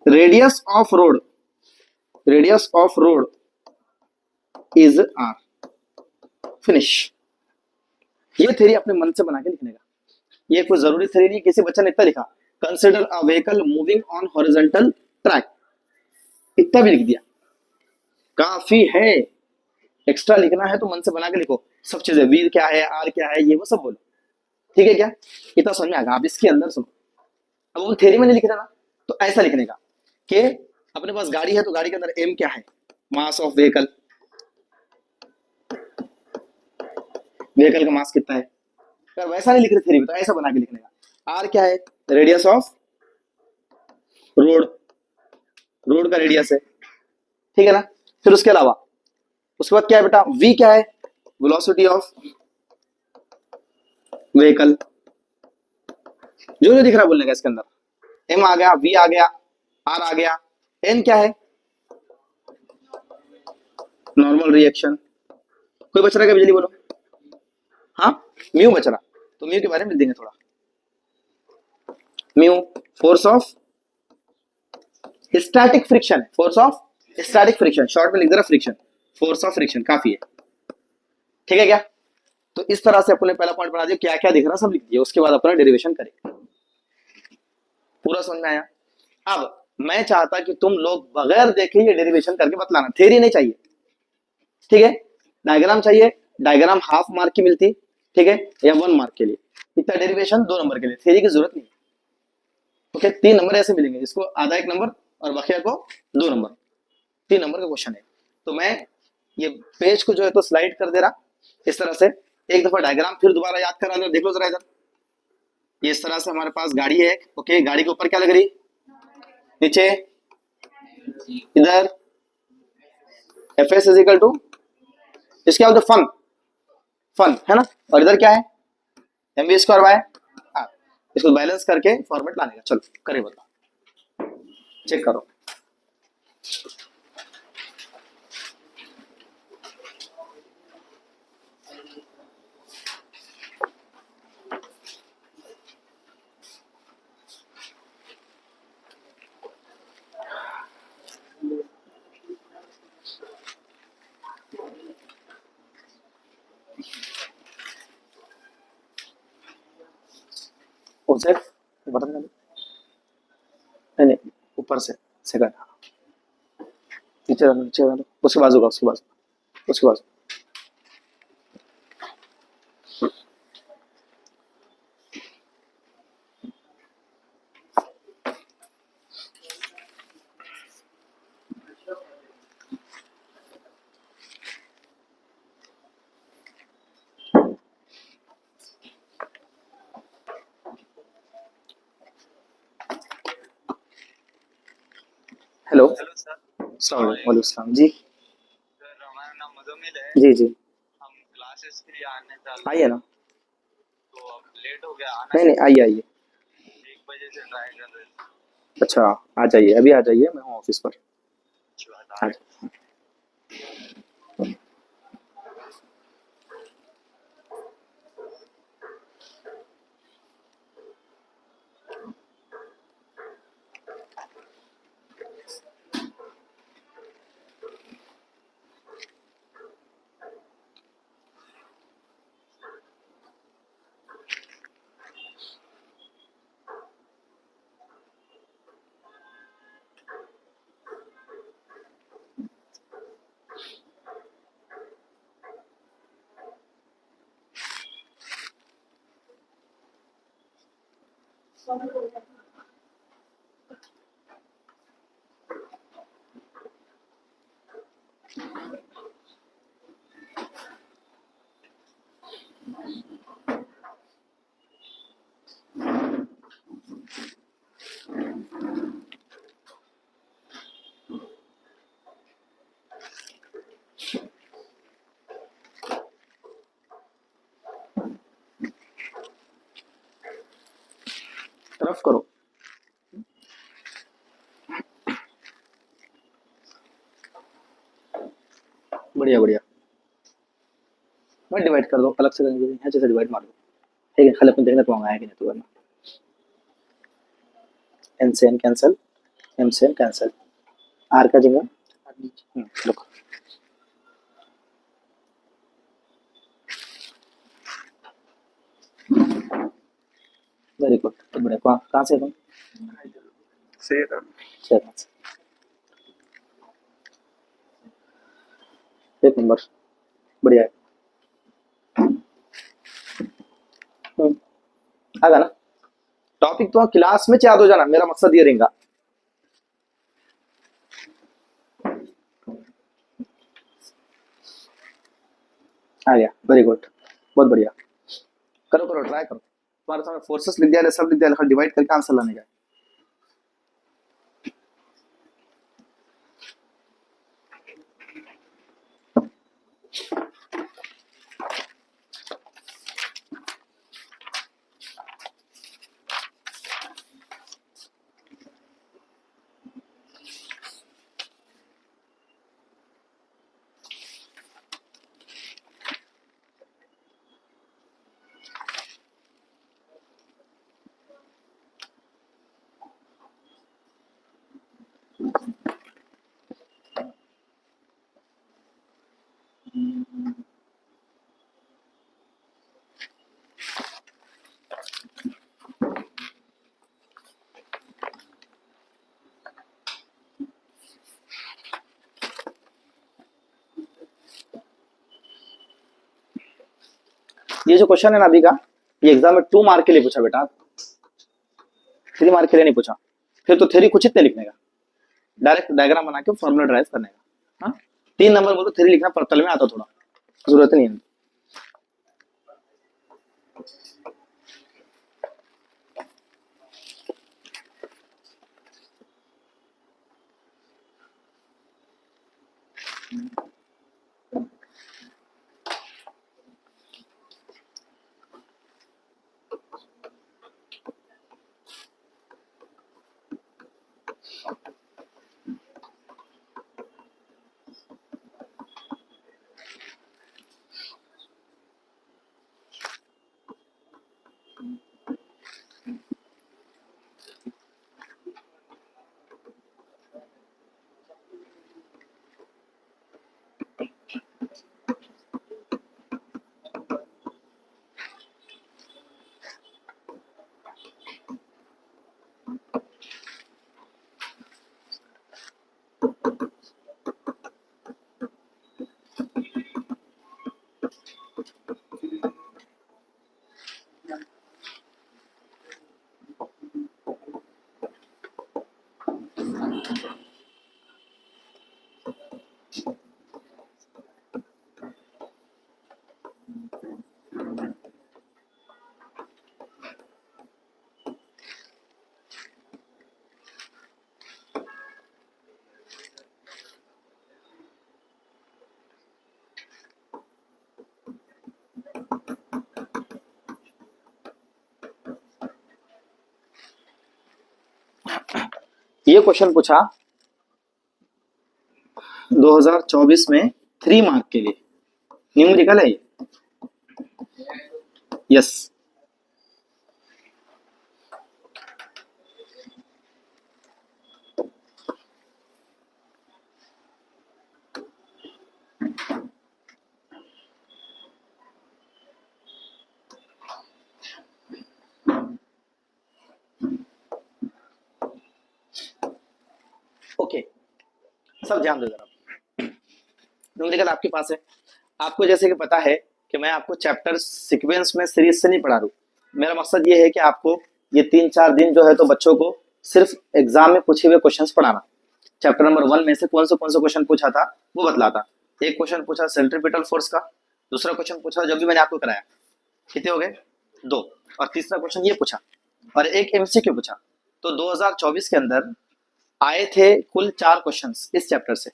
radius of road, radius of road is r, finish. ये थ्योरी अपने मन से बना के लिखने का, ये कोई जरूरी थ्योरी नहीं, किसी बच्चे ने इतना लिखा, consider a vehicle moving on horizontal track, इतना भी लिख दिया, काफी है। एक्स्ट्रा लिखना है तो मन से बना के लिखो, सब चीजें वी क्या है, आर क्या है, ये वो सब बोलो, ठीक है क्या, इतना समझ में आएगा। आप इसके अंदर सुनो, अब वो थ्योरी में नहीं लिख रहा ना, तो ऐसा लिखने का कि अपने पास गाड़ी है तो गाड़ी के अंदर एम क्या है, मास ऑफ व्हीकल, व्हीकल का मास कितना है। अगर वैसा नहीं लिख रहे थ्योरी में तो ऐसा बना के लिखने का, आर क्या है, रेडियस ऑफ रोड, रोड का रेडियस है, ठीक है ना। फिर उसके अलावा उसके बाद क्या है बेटा, वी क्या है, वेलोसिटी ऑफ व्हीकल, जो जो दिख रहा है बोलने का इसके अंदर, एम आ गया, वी आ गया, आर आ गया, एन क्या है, नॉर्मल रिएक्शन। कोई बच रहा है क्या, बिजली बोलो, हाँ म्यू बच रहा, तो म्यू के बारे में लिख देंगे थोड़ा, mu force of static friction, force of static friction, short में लिख दे रहा फ्रिक्शन, फोर्स ऑफ फ्रिक्शन काफी है, ठीक है क्या। तो इस तरह से अपने पहला पॉइंट बना दिया, क्या क्या दिख रहा सब लिख दिया, उसके बाद अपना डेरिवेशन करें, पूरा समझ में आया। अब मैं चाहता कि तुम लोग बगैर देखे ये डेरिवेशन करके बतलाना, थ्योरी नहीं चाहिए, ठीक है, डायग्राम चाहिए, डायग्राम हाफ मार्क की मिलती, ठीक है, या 1 मार्क के लिए, इतना डेरिवेशन 2 नंबर के लिए, थ्योरी की जरूरत नहीं, ओके, 3 नंबर ऐसे मिलेंगे, इसको आधा 1 नंबर और बकिया को 2 नंबर, 3 नंबर का क्वेश्चन है। तो मैं ये पेज को जो है तो स्लाइड कर दे रहा इस तरह से, एक दफा डायग्राम फिर दोबारा याद करा दो, देख लो जरा इधर, ये इस तरह से हमारे पास गाड़ी है, ओके, गाड़ी के ऊपर क्या लग रही, नीचे, इधर एफ एस इजिकल टू, इसके बाद फन, फन है ना, और इधर क्या है, एम बी स्क्वायर वाई, इसको बैलेंस करके फॉर्मेट लाने का, चलो करे बता, चेक करो। उसे बटन नहीं नहीं, ऊपर से सेकंड, नीचे डालो, नीचे डालो, उसके बाजू का, उसके बाजू, उसके बाजू, हेलो, हेलो सर। अस्सलाम वालेकुम, वालेकुम जी, सर हमारा नाम मुजम्मिल है। जी जी, हम क्लासेस के लिए आने चालू आइए ना, तो अब लेट हो गया आना नहीं नहीं आइए आइए, 1 बजे से ट्राई कर रहे थे। अच्छा आ जाइए, अभी आ जाइए, मैं हूँ ऑफिस पर, अच्छी बात आ आ जाइए। तरफ करो, बढ़िया बढ़िया, मैं डिवाइड कर दो अलग से, यहाँ से डिवाइड मार दो, ठीक है, खाली अपन देखना कौन आया कि नहीं, तो वरना एन से एन कैंसिल, एम से एन कैंसिल, आर का जगह रुको, वेरी गुड, तो बढ़िया, कहाँ से तुम? सही था। सेवन से, एक नंबर, बढ़िया है। आगा ना, टॉपिक तो क्लास में याद हो जाना, मेरा मकसद ये रहेगा। आ गया, वेरी गुड, बहुत बढ़िया, करो करो ट्राई करो, तुम्हारे सामने फोर्सेस लिख दिया, सब लिख दिया, खाली डिवाइड करके आंसर लाने का। ये जो क्वेश्चन है ना अभी का, ये एग्जाम में 2 मार्क के लिए पूछा बेटा, 3 मार्क के लिए नहीं पूछा, फिर तो थ्योरी कुछ इतने लिखने का, डायरेक्ट डायग्राम बना के फॉर्मूला ड्राइव करने का। हाँ, 3 नंबर बोलो, थ्योरी लिखना पड़तल में आता थोड़ा, जरूरत नहीं है। ये क्वेश्चन पूछा 2024 में 3 मार्क के लिए, न्यूमेरिकल है ये, यस। ओके, सब ध्यान दो जरा, न्यूमेरिकल आपके पास है, आपको जैसे कि पता है कि मैं आपको चैप्टर सीक्वेंस में सीरीज से नहीं पढ़ा रहा हूँ, मेरा मकसद ये है कि आपको ये 3-4 दिन जो है तो बच्चों को सिर्फ एग्जाम में पूछे हुए क्वेश्चंस पढ़ाना। चैप्टर नंबर 1 में से कौन सा क्वेश्चन पूछा था वो बतलाता, एक क्वेश्चन पूछा सेंट्रीपिटल फोर्स का, दूसरा क्वेश्चन पूछा जो भी मैंने आपको कराया, कितने हो गए 2, और तीसरा क्वेश्चन ये पूछा, और एक एमसीक्यू पूछा। तो 2024 के अंदर आए थे कुल 4 क्वेश्चंस इस चैप्टर से,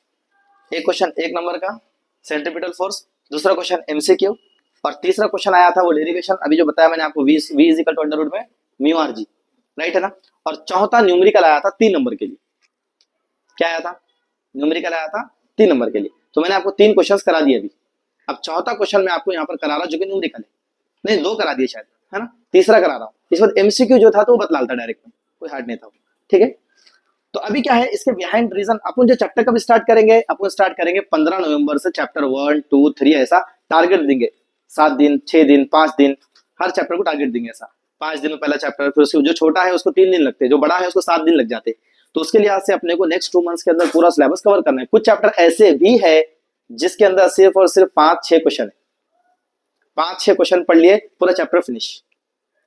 एक क्वेश्चन 1 नंबर का सेंट्रीपिटल फोर्स, दूसरा क्वेश्चन एमसीक्यू, और तीसरा क्वेश्चन आया था वो डेरिवेशन, अभी जो बताया मैंने आपको, v is equal to under root में म्यू आर जी, राइट है ना। और चौथा न्यूमेरिकल आया था 3 नंबर के लिए, क्या आया था, न्यूमेरिकल आया था 3 नंबर के लिए। तो मैंने आपको 3 क्वेश्चंस करा दिए अभी। अब चौथा क्वेश्चन मैं आपको यहाँ पर करा रहा हूँ जो कि न्यूमेरिकल है, नहीं 2 करा दिए शायद, है ना, तीसरा करा रहा हूँ। इस वक्त एमसीक्यू जो था तो वो बतला था डायरेक्ट में, कोई हार्ड नहीं था, ठीक है। तो अभी क्या है इसके बिहाइंड रीजन, अपन जो चैप्टर कब स्टार्ट करेंगे, अपन स्टार्ट करेंगे 15 नवंबर से चैप्टर 1 2 3 ऐसा टारगेट देंगे, 7 दिन 6 दिन 5 दिन हर चैप्टर को टारगेट देंगे ऐसा। 5 दिन में पहला चैप्टर, फिर उसके जो छोटा है उसको 3 दिन लगते हैं, जो बड़ा है उसको 7 दिन लग जाते। तो उसके लिहाज से अपने को नेक्स्ट 2 मंथ्स के अंदर पूरा सिलेबस कवर करना है। कुछ चैप्टर ऐसे भी है जिसके अंदर सिर्फ और सिर्फ 5-6 क्वेश्चन है, 5-6 क्वेश्चन पढ़ लिए पूरा चैप्टर फिनिश,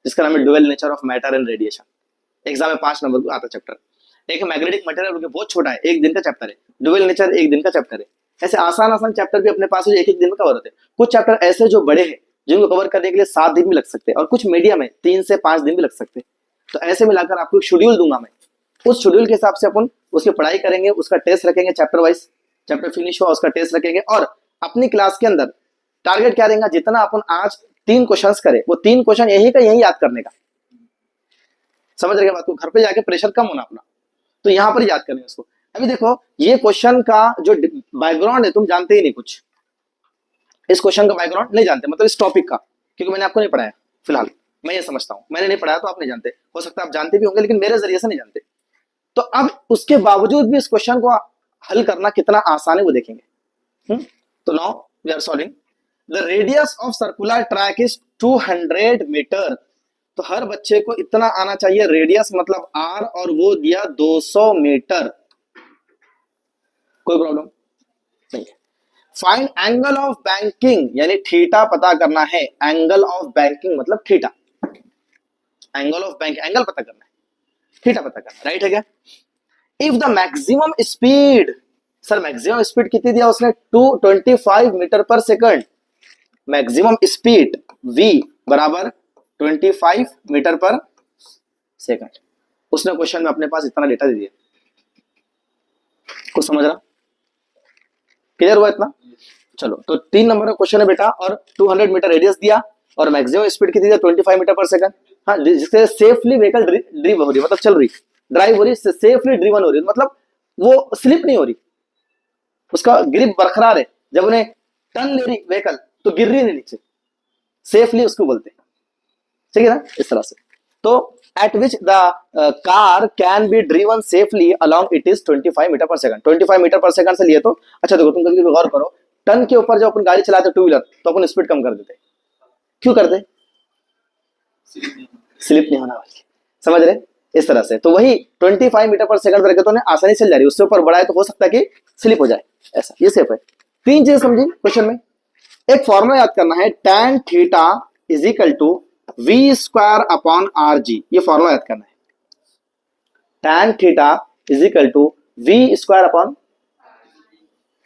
जिसका नाम है dual nature of matter and radiation. Exam में 5 नंबर को आता चैप्टर। एक मैग्नेटिक मटेरियल बहुत छोटा है, 1 दिन का चैप्टर है। ड्यूअल नेचर 1 दिन का चैप्टर है। ऐसे आसान आसान चैप्टर भी अपने पास है जो 1-1 दिन में कवर होते हैं। कुछ चैप्टर ऐसे जो बड़े हैं जिनको कवर करने के लिए 7 दिन भी लग सकते हैं, और कुछ मीडियम है 3 से 5 दिन भी लग सकते हैं। तो ऐसे मिलाकर आपको एक शेड्यूल दूंगा मैं, उस शेड्यूल के हिसाब से अपन उसकी पढ़ाई करेंगे, उसका टेस्ट रखेंगे चैप्टर वाइज, चैप्टर फिनिश हुआ उसका टेस्ट रखेंगे। और अपनी क्लास के अंदर टारगेट क्या रहेगा, जितना अपन आज 3 क्वेश्चंस करें वो 3 क्वेश्चन यही का यही याद करने का। समझ रहे बात को, घर पे जाके प्रेशर कम होना अपना, तो यहां पर याद करेंगे उसको। अभी देखो ये क्वेश्चन का जो बैकग्राउंड है तुम जानते ही नहीं कुछ, इस क्वेश्चन का बैकग्राउंड नहीं जानते, मतलब इस टॉपिक का, क्योंकि मैंने आपको नहीं पढ़ाया फिलहाल, मैं ये समझता हूं मैंने नहीं पढ़ाया तो आप नहीं जानते, हो सकता है आप जानते भी होंगे लेकिन मेरे जरिए से नहीं जानते। तो अब उसके बावजूद भी इस क्वेश्चन को हल करना कितना आसान है वो देखेंगे। तो now we are solving the radius of circular track is 200 metre. तो हर बच्चे को इतना आना चाहिए, रेडियस मतलब आर, और वो दिया 200 मीटर। कोई प्रॉब्लम नहीं है। फाइंड एंगल ऑफ बैंकिंग, यानी थीटा पता करना है। एंगल ऑफ बैंकिंग मतलब theta, angle of bank angle पता करना है, थीटा पता करना, राइट है क्या। If the maximum speed, sir maximum speed कितनी दिया उसने, 225 metre per second. Maximum speed v बराबर 25 मीटर पर सेकंड। उसने क्वेश्चन में अपने पास इतना डेटा दे दिया, कुछ समझ रहा, क्लियर हुआ इतना। चलो तो 3 नंबर का क्वेश्चन है बेटा, और 200 मीटर रेडियस दिया और मैक्सिमम स्पीड कितनी दिया 25 मीटर पर सेकंड। हाँ, जिससे सेफली व्हीकल ड्रिव हो रही है, मतलब चल रही, ड्राइव हो रही, सेफली ड्रिवन हो रही है, मतलब वो स्लिप नहीं हो रही, उसका ग्रिप बरकरार है। जब उन्हें टर्न ले रही व्हीकल तो गिर रही नहीं नीचे, सेफली उसको बोलते हैं, ठीक है ना, इस तरह से। तो at which the car can be driven safely along it is 25 metre per second. 25 metre per second से लिए तो अच्छा देखो, तुम कभी गौर करो, टन के ऊपर जब अपन गाड़ी चलाते टू व्हीलर तो अपन स्पीड कम कर देते, क्यों करते, स्लिप नहीं होना वाली, समझ रहे, इस तरह से। तो वही 25 मीटर पर सेकंड पर तो आसानी से चल जा रही है, उससे ऊपर बढ़ाए तो हो सकता है कि स्लिप हो जाए, ऐसा ये सेफ है। 3 चीजें समझी क्वेश्चन में। एक फॉर्मूला याद करना है, tan theta is equal to v square upon r g, ये फॉर्मूला याद करना है। tan theta is equal to v square upon,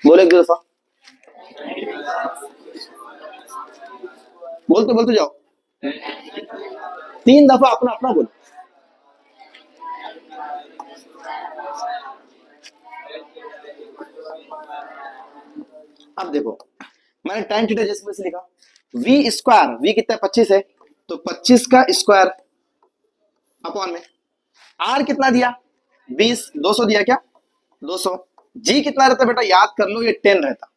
बोलो एक दफा, बोलते बोलते जाओ, 3 दफा अपना अपना बोलो। अब देखो मैंने tan थीटा जैसे वैसे लिखा, v स्क्वायर, v कितना है 25 है, तो 25 का स्क्वायर अपॉन में r कितना दिया 20, 200 दिया क्या 200। g कितना रहता बेटा, याद कर लो, ये 10 रहता।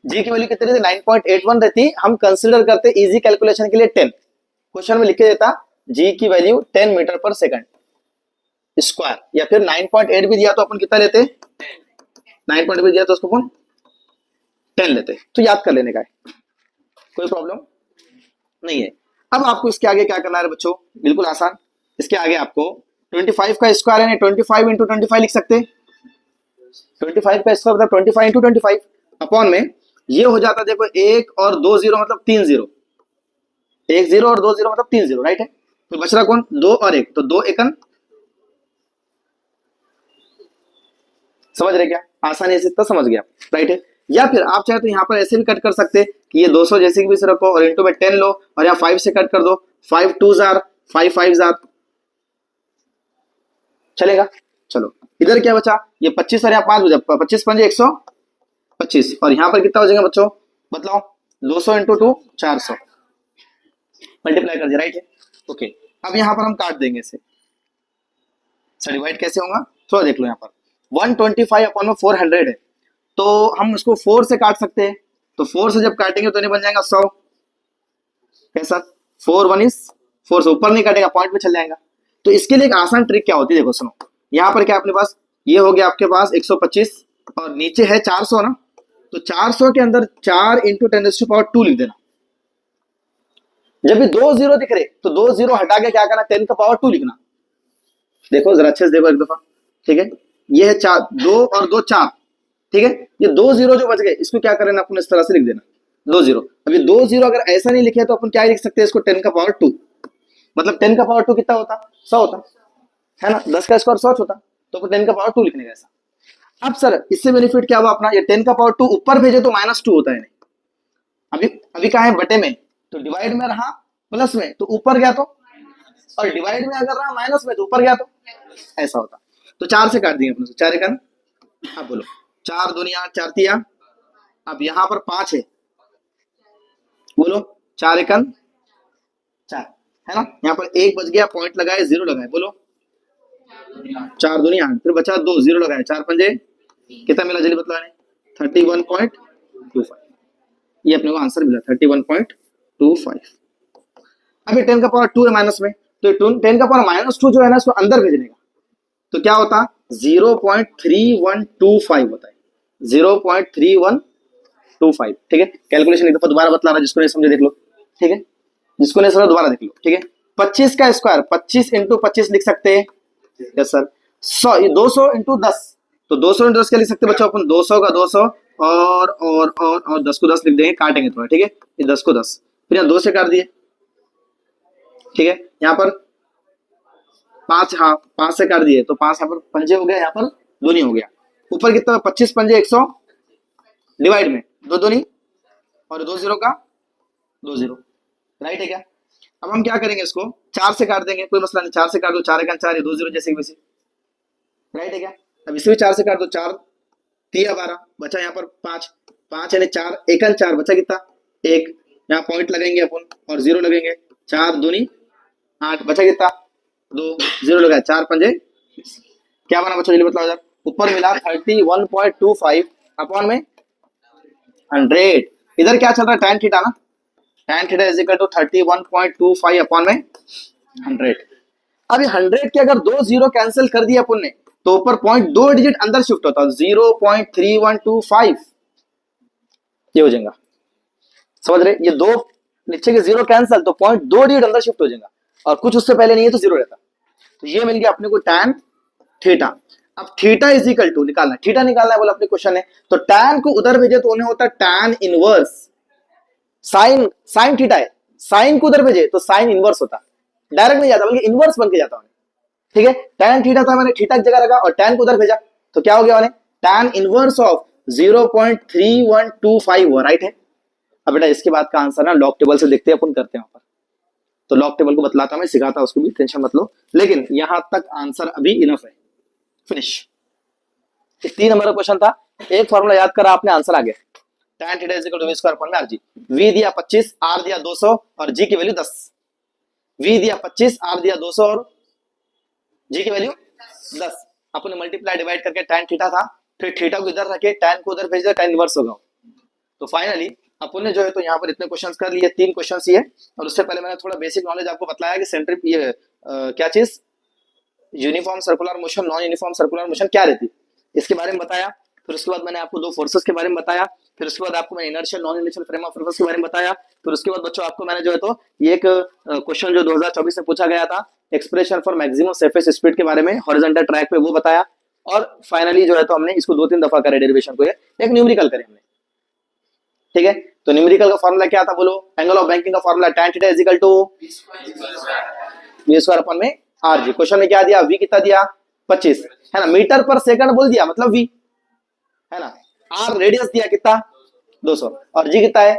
g की वैल्यू कितनी रहती 9.81 रहती। हम कंसीडर करते इजी कैलकुलेशन के लिए 10, क्वेश्चन में लिखे देता g की value 10 metre per second square, या फिर 9.8 भी दिया तो अपन कितना लेते, 9.8 भी दिया तो उसको अपन 10 लेते। तो याद कर लेने का है, कोई प्रॉब्लम नहीं है। अब आपको इसके आगे क्या करना है बच्चों, बिल्कुल आसान। इसके आगे आपको 25 का स्क्वायर है, 25 इंटू 25 लिख सकते हैं। 25 का स्क्वायर मतलब 25 इंटू 25 अपॉन में ये हो जाता, देखो 1 और 2 जीरो मतलब 3 जीरो, 1 जीरो और 2 जीरो मतलब 3 जीरो, राइट है। तो बच रहा कौन, 2 और 1, तो 2 एकन, समझ रहे क्या, आसानी से इतना समझ गया, राइट है। या फिर आप चाहे तो यहाँ पर ऐसे भी कट कर सकते कि ये 200 जैसे भी रखो और इंटू में 10 लो और यहाँ 5 से कट कर दो, 5 2 जार 5 5 जार, चलेगा। चलो इधर क्या बचा, ये 25 और यहाँ 5 बचा, 25 5 125, और यहाँ पर कितना हो जाएगा बच्चों बतलाओ, 200 इंटू 2 400 मल्टीप्लाई कर दिया, राइट है। ओके, अब यहाँ पर हम काट देंगे इसे, डिवाइड कैसे होगा थोड़ा देख लो। यहाँ पर 125 अपॉन में 400 है, तो हम इसको 4 से काट सकते हैं, तो 4 से जब काटेंगे तो नहीं बन जाएगा 100। कैसा? 4 1 इज 4 से ऊपर नहीं काटेगा, पॉइंट पे चल जाएगा। तो इसके लिए एक आसान ट्रिक क्या होती है, देखो सुनो, यहाँ पर क्या अपने पास ये हो गया आपके पास 125 और नीचे है 400 ना, तो 400 के अंदर 4 इंटू 10⁻² लिख देना। जब भी 2 0 दिख रहे तो 2 0 हटा के क्या करना, 10⁻² लिखना। देखो जरा अच्छे से देखो एक दफा, ठीक है, ये है 4 2 और 2 4, ठीक है, ये 2 0 जो बच गए इसको क्या करना, अपन इस तरह से लिख देना 2 0। अब ये 2 0 अगर ऐसा नहीं लिखे तो अपन क्या लिख सकते हैं इसको, 10⁻², मतलब 10⁻² कितना होता, 100 होता है ना, 10 का स्क्वायर 100 होता, तो अपन 10⁻² लिखने का ऐसा। अब सर इससे बेनिफिट क्या हुआ अपना, ये 10⁻² ऊपर भेजे तो -2 होता है, नहीं अभी अभी कहा है बटे में, तो डिवाइड में रहा प्लस में तो ऊपर गया, तो और डिवाइड में अगर रहा माइनस में तो ऊपर गया, तो ऐसा होता। तो 4 से काट दिए अपने, 4 एकन, अब बोलो 4 दूनिया 4 तिया, अब यहां पर 5 है, बोलो 4 एकन 4 है ना, यहाँ पर 1 बच गया, पॉइंट लगाए 0 लगाए, बोलो 4 दूनिया, फिर बचा 2 0 लगाए, 4 पंजे कितना मिला जल्दी बतलाने, 31.25, ये अपने को आंसर मिला 31.25। अभी 10⁻² है माइनस में, तो 10⁻² जो है ना इसको अंदर भेजने का, तो क्या होता 0.3125 होता है, 0.3125, ठीक है। कैलकुलेशन एक दफा दोबारा बतला रहा, जिसको नहीं समझे देख लो, ठीक है, जिसको नहीं समझा दोबारा देख लो, ठीक है। 25 का स्क्वायर 25 इंटू 25 लिख सकते हैं, यस सर। 100 ये 200 इंटू 10, तो 200 इंटू 10 क्या लिख सकते हैं बच्चों अपन, 200 का 200 और 10 को 10 लिख देंगे, काटेंगे थोड़ा, ठीक है, ये 10 को 10, फिर यहाँ 2 से काट दिए, ठीक है, यहाँ पर 5, हाँ 5 से काट दिए तो 5 यहाँ पर पंजे हो गया, यहाँ पर दूनी हो गया, ऊपर कितना 25 पंजे 100 डिवाइड में 2 दूनी और 2 0 का 2 0, राइट है क्या। अब हम क्या करेंगे, इसको 4 से काट देंगे, कोई मसला नहीं, 4 से काट दो, 4 एकन 4, 2 0 जैसे वैसे, राइट है क्या। अब इसे भी 4 से काट दो, 4 3 12, बचा यहाँ पर 5 5 यानी 4 एकन 4, बचा कितना 1, यहाँ पॉइंट लगेंगे अपन और 0 लगेंगे, 4 दूनी 8, बचा कितना 2 0 लगाया, 4 पंजे क्या बना बच्चों जल्दी बताओ यार, ऊपर मिला 31.25 अपॉन में 100, इधर क्या चल रहा है tan थीटा ना, tan theta is equal to 31.25 upon में 100। अब ये 100 के अगर 2 0 कैंसिल कर दिया अपन ने तो ऊपर पॉइंट 2 डिजिट अंदर शिफ्ट होता है, 0.3125 ये हो जाएगा, समझ रहे, ये 2 नीचे के 0 कैंसिल तो पॉइंट 2 डिजिट अंदर शिफ्ट हो जाएगा, और कुछ उससे पहले नहीं है तो 0 रहता, तो ये मिल गया अपने को tan थीटा। अब थीटा इज इक्वल टू निकालना, थीटा निकालना है बोला अपने क्वेश्चन है, तो tan को उधर भेजे तो उन्हें होता है tan इनवर्स, साइन थीटा है, साइन को उधर भेजे तो साइन इनवर्स होता, डायरेक्ट नहीं जाता बल्कि इनवर्स बन के जाता है, ठीक है। tan थीटा था, मैंने थीटा की जगह रखा और tan को उधर भेजा तो क्या हो गया मैंने tan इनवर्स ऑफ 0.3125 हुआ, राइट है। अब बेटा इसके बाद का आंसर ना लॉग टेबल से देखते हैं अपन, करते हैं वहां पर, तो लॉग टेबल को बतलाता मैं, सिखाता उसको भी, टेंशन मत लो, लेकिन यहां तक आंसर अभी इनफ है, फिनिश। 3 नंबर का क्वेश्चन था, एक फॉर्मूला याद करा आपने, आंसर आ गया, tan theta is equal to v square upon में rg, v दिया 25, r दिया 200 और g की वैल्यू 10, v दिया 25, r दिया 200 और g की वैल्यू 10, अपन मल्टीप्लाई डिवाइड करके tan थीटा था, फिर थीटा को इधर रखे, tan को उधर भेज दिया, tan इनवर्स होगा, तो फाइनली अपन ने जो है तो यहाँ पर इतने क्वेश्चंस कर लिए, 3 क्वेश्चंस ही है, और उससे पहले मैंने थोड़ा बेसिक नॉलेज आपको बताया कि सेंट्री ये क्या चीज, uniform circular motion, non uniform circular motion क्या रहती, इसके बारे में बताया, फिर उसके बाद मैंने आपको 2 फोर्सेस के बारे में बताया, फिर उसके बाद आपको मैंने inertial non inertial frame of reference के बारे में बताया, फिर उसके बाद बच्चों आपको मैंने जो है तो ये एक क्वेश्चन जो 2024 में पूछा गया था, expression for maximum surface speed के बारे में हॉरिजॉन्टल ट्रैक पे, वो बताया, और फाइनली जो है तो हमने इसको 2-3 दफा करे डेरिवेशन को, एक न्यूमेरिकल करे हमने, ठीक है। तो न्यूमेरिकल का फॉर्मूला क्या था बोलो, एंगल ऑफ बैंकिंग का formula tan theta is equal to v square upon में rg, क्वेश्चन में क्या दिया, v कितना दिया 25 है ना, मीटर पर सेकंड बोल दिया मतलब v है ना, r रेडियस दिया कितना 200 और g कितना है,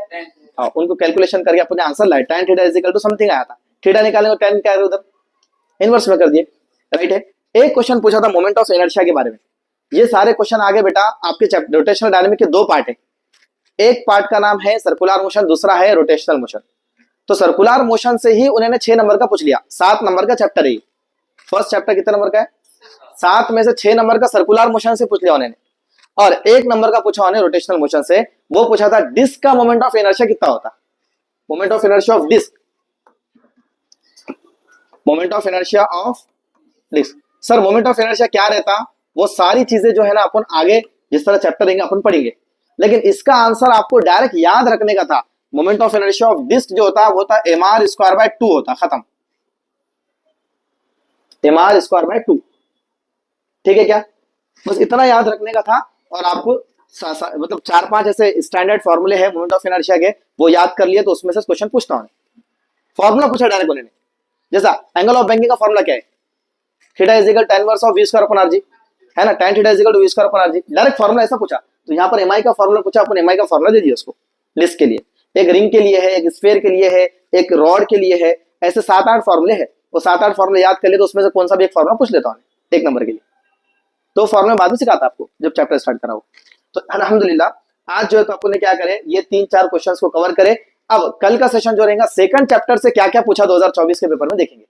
हाँ उनको कैलकुलेशन करके अपने आंसर लाए, tan theta is equal to something आया था, थीटा निकालेंगे tan क्या है उधर इनवर्स में कर दिए, राइट है। एक क्वेश्चन पूछा था मोमेंट ऑफ इनर्शिया के बारे में, ये सारे क्वेश्चन आगे बेटा आपके चैप्टर रोटेशनल डायनामिक के 2 पार्ट है, एक पार्ट का नाम है सर्कुलर मोशन, दूसरा है रोटेशनल मोशन, तो सर्कुलर मोशन से ही उन्होंने 6 नंबर का पूछ लिया, 7 नंबर का चैप्टर है, फर्स्ट चैप्टर कितने नंबर का है 7 में से 6 नंबर का सर्कुलर मोशन से पूछ लिया उन्होंने, और 1 नंबर का पूछा उन्होंने रोटेशनल मोशन से, वो पूछा था डिस्क का मोमेंट ऑफ इनर्शिया कितना होता है, moment of inertia of disc, moment of inertia of disc. Sir moment of inertia क्या रहता, वो सारी चीजें जो है ना अपन आगे जिस तरह चैप्टर देंगे अपन पढ़ेंगे, लेकिन इसका आंसर आपको डायरेक्ट याद रखने का था। Moment of inertia of disc जो होता है वो होता है mr²/2 होता, खत्म, mr²/2। ठीक है क्या, बस इतना याद रखने का था। और आपको मतलब 4-5 ऐसे स्टैंडर्ड फॉर्मूले हैं मोमेंट ऑफ इनर्शिया के, वो याद कर लिए तो उसमें से क्वेश्चन पूछता हूं। फॉर्मूला पूछा डायरेक्ट उन्होंने, जैसा एंगल ऑफ बैंकिंग का फॉर्मूला क्या है, theta is equal tan inverse of v²/rg, है ना, tan theta is equal to v²/rg, direct formula ऐसा पूछा। तो यहाँ पर एमआई का फॉर्मूला पूछा, अपन एमआई का फॉर्मूला दे दिया उसको डिस्क के लिए, एक रिंग के लिए है, एक स्फीयर के लिए है, एक रॉड के लिए है, ऐसे 7-8 फॉर्मूले हैं। वो 7-8 फॉर्मूले याद कर लिए तो उसमें से कौन सा भी एक फॉर्मूला पूछ लेता हूँ 1 नंबर के लिए। तो फॉर्मूला बाद में सिखाता आपको जब चैप्टर स्टार्ट कराओ। तो अल्हम्दुलिल्लाह आज जो है तो अपन ने क्या करे, ये 3-4 क्वेश्चंस को कवर करे। अब कल का सेशन जो रहेगा सेकंड चैप्टर से क्या क्या पूछा 2024 के पेपर में देखेंगे।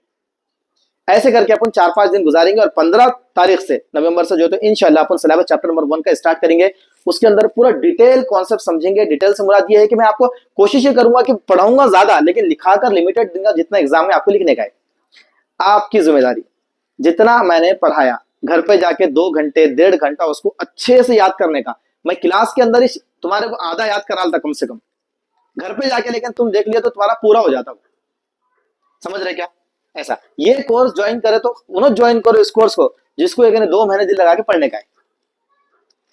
ऐसे करके अपन 4-5 दिन गुजारेंगे और 15 तारीख से नवंबर से जो तो इंशाल्लाह अपन सिलेबस चैप्टर नंबर 1 का स्टार्ट करेंगे। उसके अंदर पूरा डिटेल कॉन्सेप्ट समझेंगे। डिटेल से मुराद ये है कि मैं आपको कोशिश ये करूंगा कि पढ़ाऊंगा ज्यादा लेकिन लिखाकर लिमिटेड दूंगा, जितना एग्जाम में आपको लिखने का है। आपकी जिम्मेदारी जितना मैंने पढ़ाया घर पे जाके 2 घंटे 1.5 घंटा उसको अच्छे से याद करने का। मैं क्लास के अंदर ही तुम्हारे को आधा याद करा था कम से कम, घर पे जाके लेकिन तुम देख लिया तो तुम्हारा पूरा हो जाता। समझ रहे क्या, ऐसा ये कोर्स ज्वाइन करे तो उन्होंने ज्वाइन करो इस कोर्स को जिसको एक 2 महीने दिल लगा के पढ़ने का है।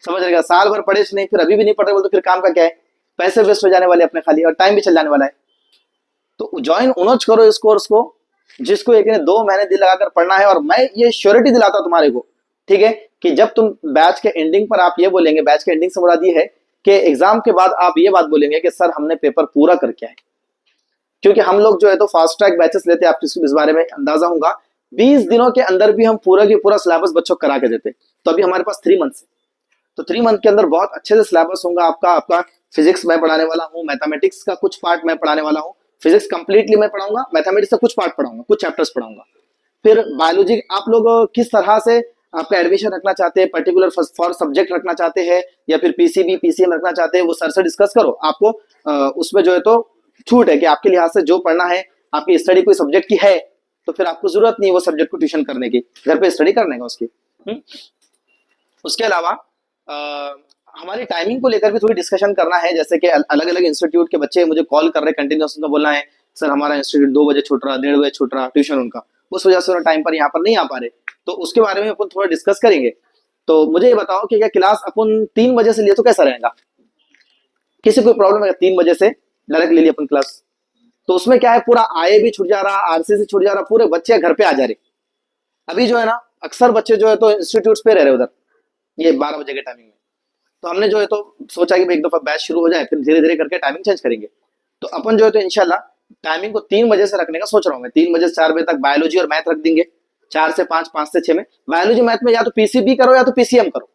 समझ रहे क्या, साल भर पढ़े नहीं फिर अभी भी नहीं पढ़ रहे बोल तो फिर काम का क्या है, पैसे वेस्ट हो जाने वाले अपने खाली और टाइम भी चल जाने वाला है। तो ज्वाइन उन्होंने करो इस कोर्स को जिसको एक 2 महीने दिल लगाकर पढ़ना है। और मैं ये श्योरिटी दिलाता हूं तुम्हारे को, ठीक है, कि जब तुम बैच के एंडिंग पर आप ये बोलेंगे, बैच के एंडिंग से मुराद ये है कि एग्जाम के बाद आप ये बात बोलेंगे कि सर हमने पेपर पूरा करके आए। क्योंकि हम लोग जो है तो फास्ट ट्रैक बैचेस लेते हैं, आपको इस बारे में अंदाजा होगा। 20 दिनों के अंदर भी हम पूरा की पूरा सिलेबस बच्चों को करा के देते। तो अभी हमारे पास 3 मंथ है, तो 3 मंथ के अंदर बहुत अच्छे से सिलेबस होगा आपका फिजिक्स मैं पढ़ाने वाला हूँ, मैथमेटिक्स का कुछ पार्ट मैं पढ़ाने वाला हूँ, फिजिक्स कंप्लीटली मैं पढ़ाऊंगा, मैथमेटिक्स का कुछ पार्ट पढ़ाऊंगा, कुछ चैप्टर्स पढ़ाऊंगा। फिर बायोलॉजी आप लोग किस तरह से आपका एडमिशन रखना चाहते हैं, पर्टिकुलर फॉर सब्जेक्ट रखना चाहते हैं या फिर पीसीबी पीसीएम रखना चाहते हैं, वो सर से डिस्कस करो। आपको उसमें जो है तो छूट है कि आपके लिहाज से जो पढ़ना है, आपकी स्टडी कोई सब्जेक्ट की है तो फिर आपको जरूरत नहीं है वो सब्जेक्ट को ट्यूशन करने की, घर पे स्टडी करने का उसकी। उसके अलावा हमारी टाइमिंग को लेकर भी थोड़ी डिस्कशन करना है। जैसे कि अलग अलग इंस्टीट्यूट के बच्चे मुझे कॉल कर रहे, कंटिन्यूस उनका बोलना है सर हमारा इंस्टीट्यूट 2 बजे छूट रहा, 1:30 बजे छूट रहा ट्यूशन उनका, उस वजह से टाइम पर यहाँ पर नहीं आ पा रहे। तो उसके बारे में अपन थोड़ा डिस्कस करेंगे। तो मुझे ये बताओ कि क्या क्लास अपन 3 बजे से लिए तो कैसा रहेगा, किसी कोई प्रॉब्लम है 3 बजे से डायरेक्ट ले ली अपन क्लास, तो उसमें क्या है पूरा आए भी छूट जा रहा, आरसी से छूट जा रहा, पूरे बच्चे घर पे आ जा रहे। अभी जो है ना अक्सर बच्चे जो है तो इंस्टीट्यूट पे रह रहे उधर ये 12 बजे के टाइमिंग में। तो हमने जो है तो सोचा कि एक दफा बैच शुरू हो जाए फिर धीरे धीरे करके टाइमिंग चेंज करेंगे। तो अपन जो है तो इंशाल्लाह टाइमिंग को 3 बजे से रखने का सोच रहा हूँ मैं। 3 बजे से 4 बजे तक बायोलॉजी और मैथ रख देंगे, 4 से 5, 5 से 6 में बायोलॉजी मैथ में या तो पीसीबी करो या तो पीसीएम करो।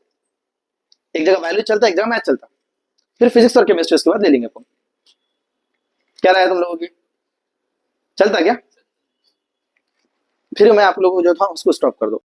एक जगह बायोलॉजी चलता है, एक जगह मैथ चलता, फिर फिजिक्स और केमिस्ट्री उसके बाद ले लेंगे अपन। क्या राय है तुम लोगों की, चलता क्या? फिर मैं आप लोगों को जो था उसको स्टॉप कर दो।